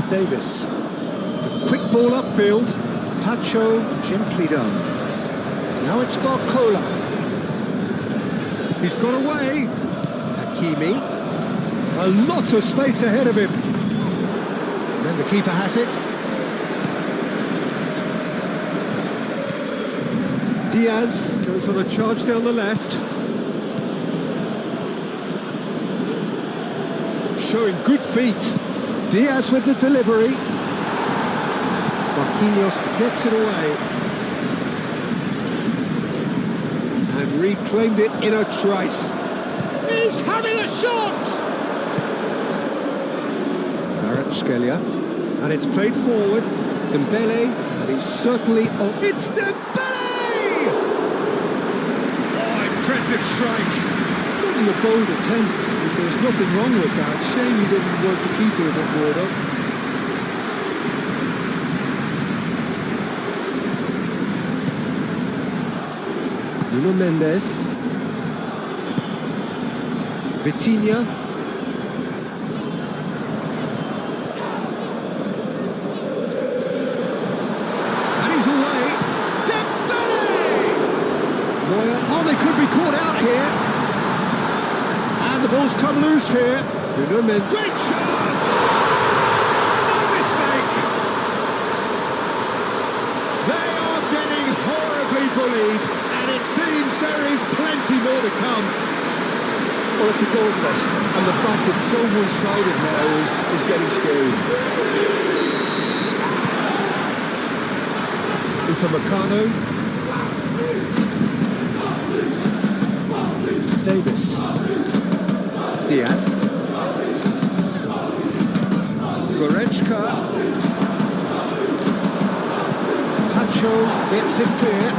Davis. It's a quick ball upfield. Tacho, gently done. Now it's Barcola. He's got away. Hakimi. A lot of space ahead of him. Then the keeper has it. Diaz goes on a charge down the left. Showing good feet. Diaz with the delivery. Marquinhos gets it away. And reclaimed it in a trice. He's having a shot! Kvaratskhelia. And it's played forward. Dembele. And he's certainly on. It's Dembele! Oh, impressive strike. Certainly a bold attempt. There's nothing wrong with that. Shame he didn't work the keeper a bit more, though. Nuno Mendes. Vitinha. And he's away. Dembele! Neuer. Oh, they could be caught out here. And the ball's come loose here. Nuno Mendes. Great chance! No mistake! They are getting horribly bullied, and it seems there is plenty more to come. Well, it's a goal fest, and the fact it's so one-sided now is getting scary. Upamecano. Davis. Diaz. Goretzka. Tacho gets it clear.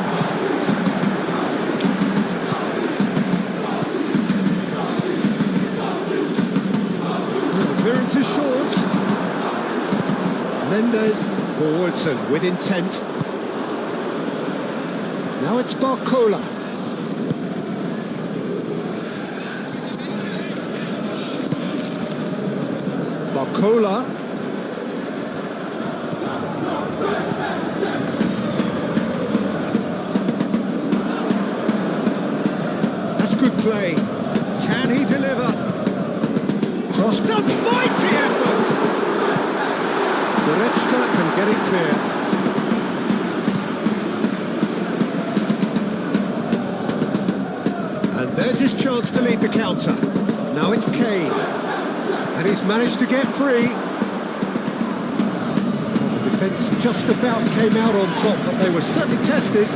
Clearance is short. Mendes forwards and with intent. Now it's Barcola. Barcola. That's good play. Can he deliver? Cross. It's a mighty effort! Goretzka can get it clear. And there's his chance to lead the counter. Now it's Kane. And he's managed to get free. The defence just about came out on top, but they were certainly tested.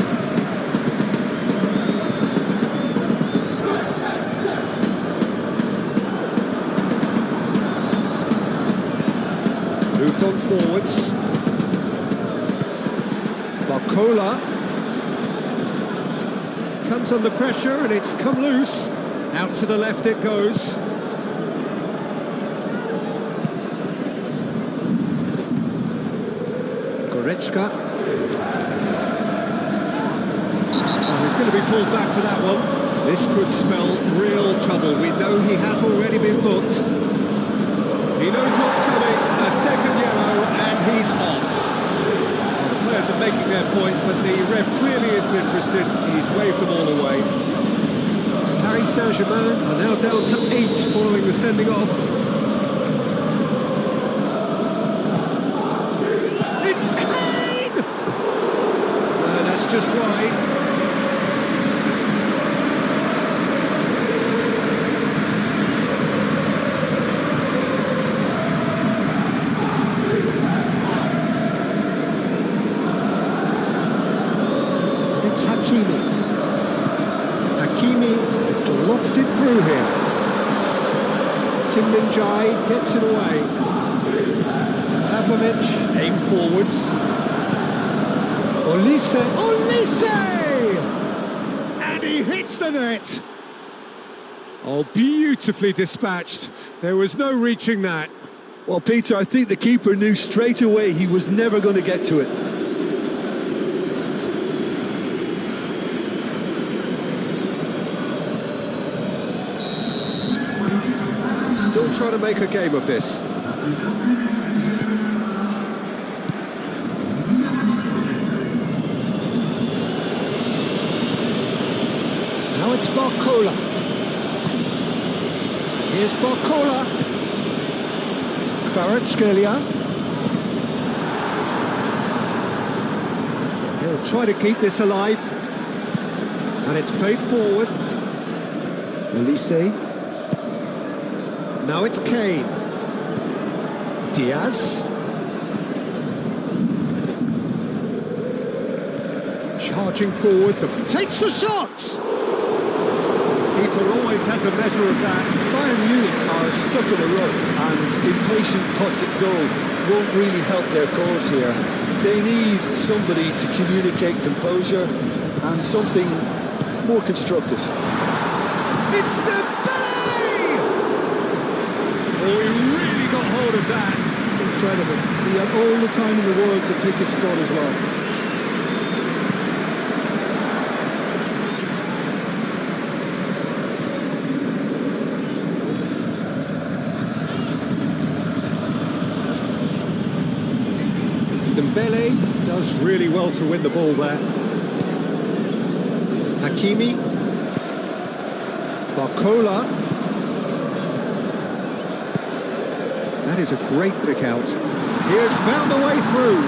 Moved on forwards. Barcola comes under pressure and it's come loose. Out to the left it goes. Goretzka. Oh, he's going to be pulled back for that one. This could spell real trouble. We know he has already been booked. He knows what's coming. A second yellow and he's off. Well, the players are making their point, but the ref clearly isn't interested. He's waved them all away. Paris Saint-Germain are now down to 8 following the sending off. It's Kane! That's just wide. It's Hakimi. Hakimi, it's lofted through here. Kim Min-jae gets it away. Pavlovic, aim forwards. Olise, and he hits the net. Oh, beautifully dispatched. There was no reaching that. Well, Peter, I think the keeper knew straight away he was never going to get to it. Still trying to make a game of this. Now it's Barcola. Here's Barcola. Kvaratskhelia. He'll try to keep this alive. And it's played forward. Olise. Now it's Kane. Diaz. Charging forward, takes the shot! Keeper always had the measure of that. Bayern Munich are stuck in a rut, and impatient putts at goal won't really help their cause here. They need somebody to communicate composure and something more constructive. It's the Oh, he really got hold of that. Incredible. He had all the time in the world to pick his spot as well. Dembele does really well to win the ball there. Hakimi. Barcola. That is a great pick out. He has found a way through.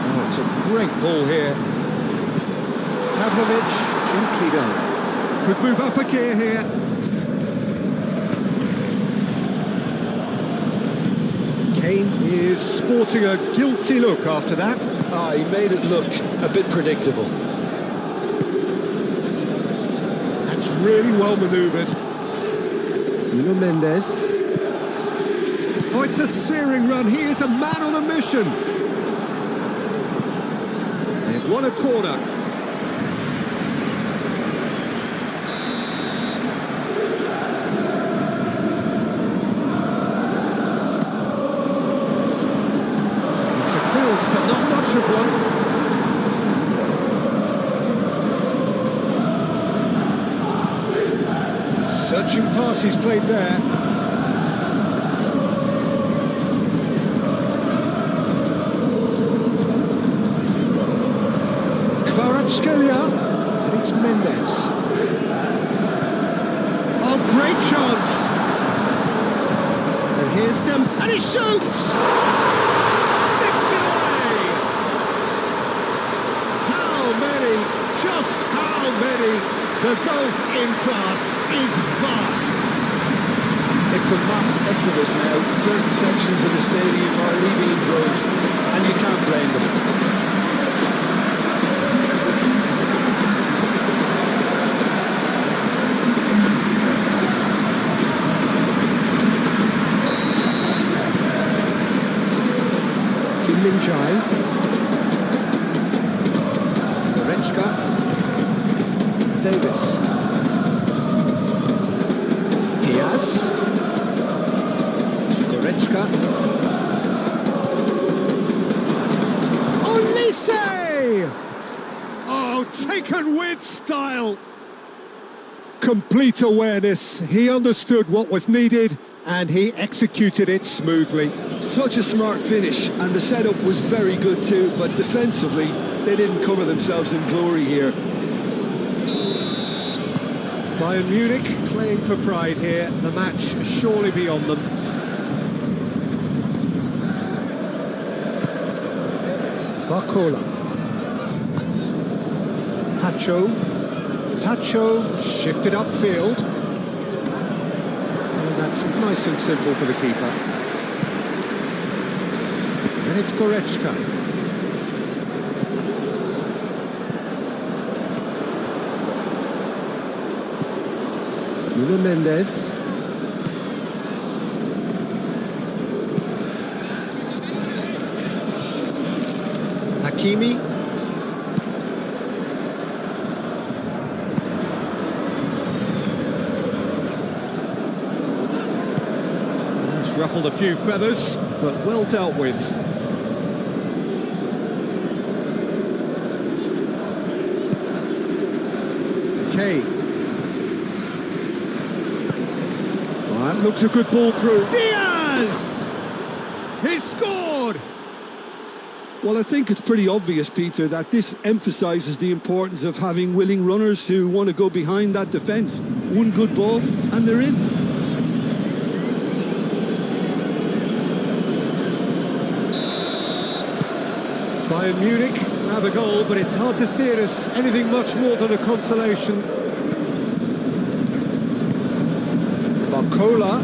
Oh, it's a great ball here. Pavlovic, gently done. Could move up a gear here. Kane is sporting a guilty look after that. Ah, he made it look a bit predictable. That's really well manoeuvred. Nuno Mendes. Oh, it's a searing run. He is a man on a mission. They've won a corner. It's a clearance, but not much of one. Searching pass he's played there. Kvaratskhelia, and it's Mendes. Oh, great chance! And here's them, and he shoots! Sticks it away! How many, just how many? The gulf in class is vast. It's a mass exodus now. Certain sections of the stadium are leaving in droves, and you can't blame them. Minjai, Goretzka, Davis, Diaz, Goretzka, Olise! Oh, taken with style! Complete awareness. He understood what was needed and he executed it smoothly. Such a smart finish, and the setup was very good too, but defensively, they didn't cover themselves in glory here. Bayern Munich playing for pride here. The match surely beyond them. Barcola. Tacho shifted upfield. And that's nice and simple for the keeper. And it's Goretzka. Nuno Mendes. Hakimi. It's ruffled a few feathers, but well dealt with. Kane. Well, that looks a good ball through. Diaz! He's scored! Well, I think it's pretty obvious, Peter, that this emphasises the importance of having willing runners who want to go behind that defence. One good ball, and they're in. Bayern Munich have a goal, but it's hard to see it as anything much more than a consolation. Barcola.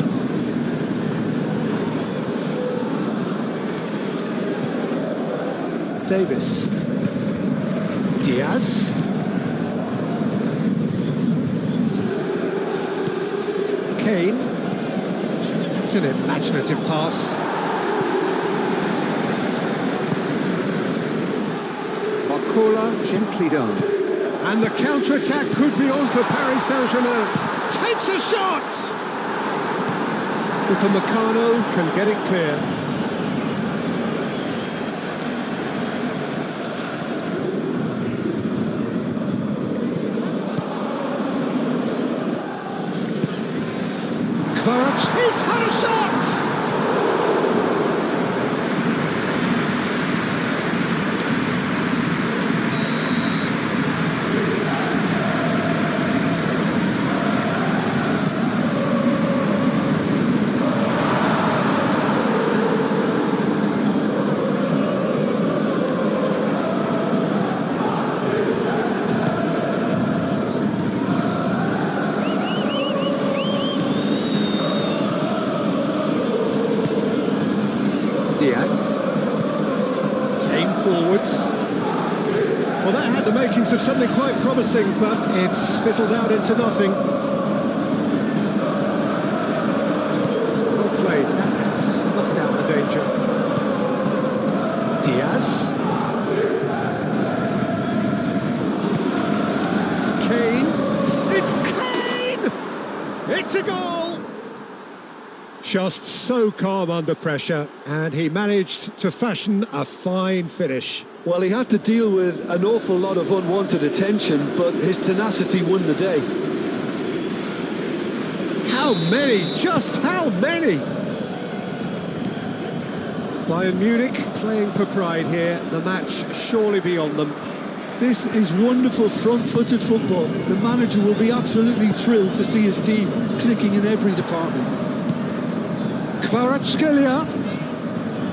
Davis. Diaz. Kane. That's an imaginative pass. Barcola, gently done. And the counter-attack could be on for Paris Saint-Germain. Takes a shot! Upamecano can get it clear. He's had a shot! Came forwards. Well, that had the makings of something quite promising, but it's fizzled out into nothing. Well played. That has snuffed out the danger. Diaz. Kane. It's Kane! It's a goal! Just so calm under pressure, and he managed to fashion a fine finish. Well, he had to deal with an awful lot of unwanted attention, but his tenacity won the day. How many? Just how many? Bayern Munich playing for pride here, the match surely beyond them. This is wonderful front-footed football. The manager will be absolutely thrilled to see his team clicking in every department. Kvaratskhelia.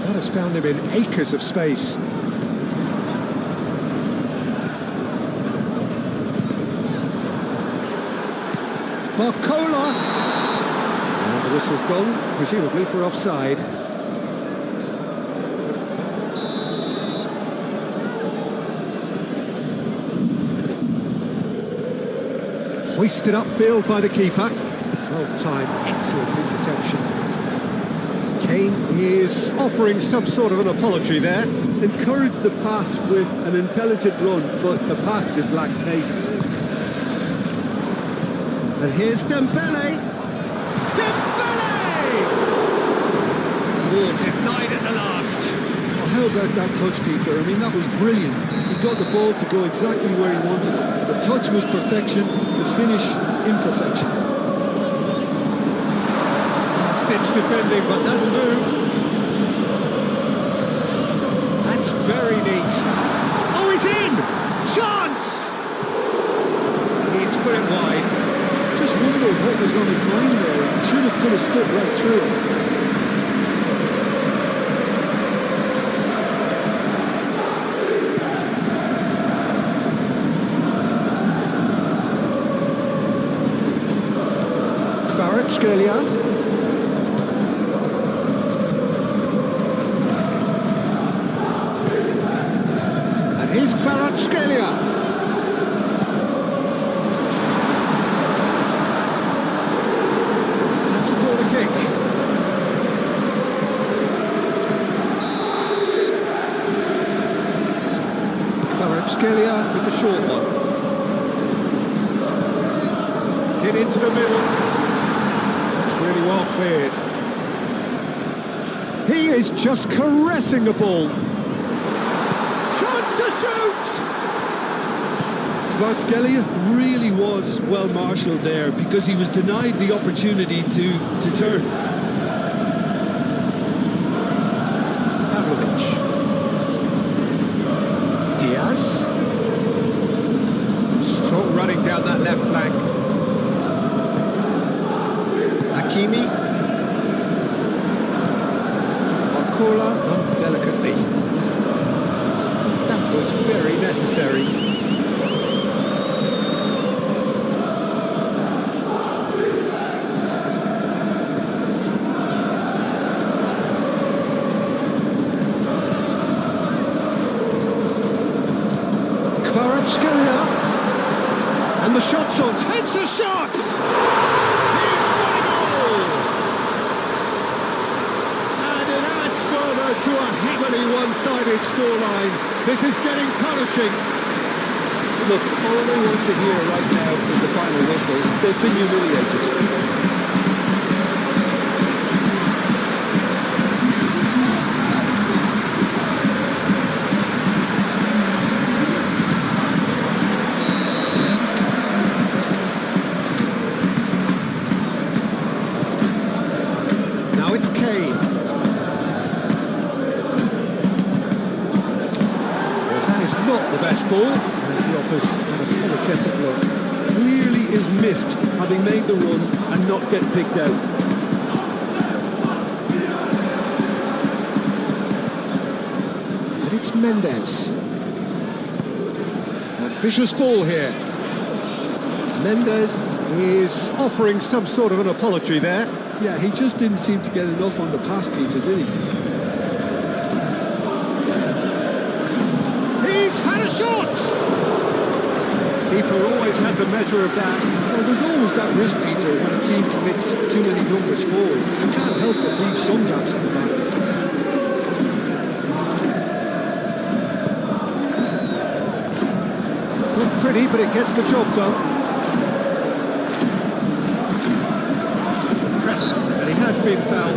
That has found him in acres of space. Barcola. And the whistle's gone, presumably for offside. Hoisted upfield by the keeper. Well timed, excellent interception. Kane is offering some sort of an apology there. Encouraged the pass with an intelligent run, but the pass just lacked pace. And here's Dembele! Dembele! Oh, denied at the last. Well, how about that touch, Peter? I mean, that was brilliant. He got the ball to go exactly where he wanted it. The touch was perfection, the finish imperfection. Stitch defending, but that'll do. That's very neat. Oh, he's in! Chance! He's put it wide. Just wondered what was on his mind there. He should have put his foot right through it. Kvaratskhelia. And here's Kvaratskhelia. That's a corner kick. Kvaratskhelia with the short one. Hit into the middle. Really well cleared. He is just caressing the ball. Chance to shoot! Kvaratskhelia really was well marshalled there because he was denied the opportunity to turn. Pavlovic. Diaz. Strong running down that left flank. Hakimi. Barcola, delicately. That was very necessary. Kvaratskhelia. And the shot's on. Takes the shot! To a heavily one-sided scoreline. This is getting punishing. Look, all they want to hear right now is the final whistle. They've been humiliated. Now it's Kane. Not the best ball, and he offers an apologetic look. Clearly is miffed, having made the run and not get picked out. And it's Mendes. Ambitious ball here. Mendes is offering some sort of an apology there. Yeah, he just didn't seem to get enough on the pass, Peter, did he? He's had a shot! Keeper always had the measure of that. Well, there's always that risk, Peter, when a team commits too many numbers forward. You can't help but leave some gaps at the back. Not pretty, but it gets the job done. And he has been fouled.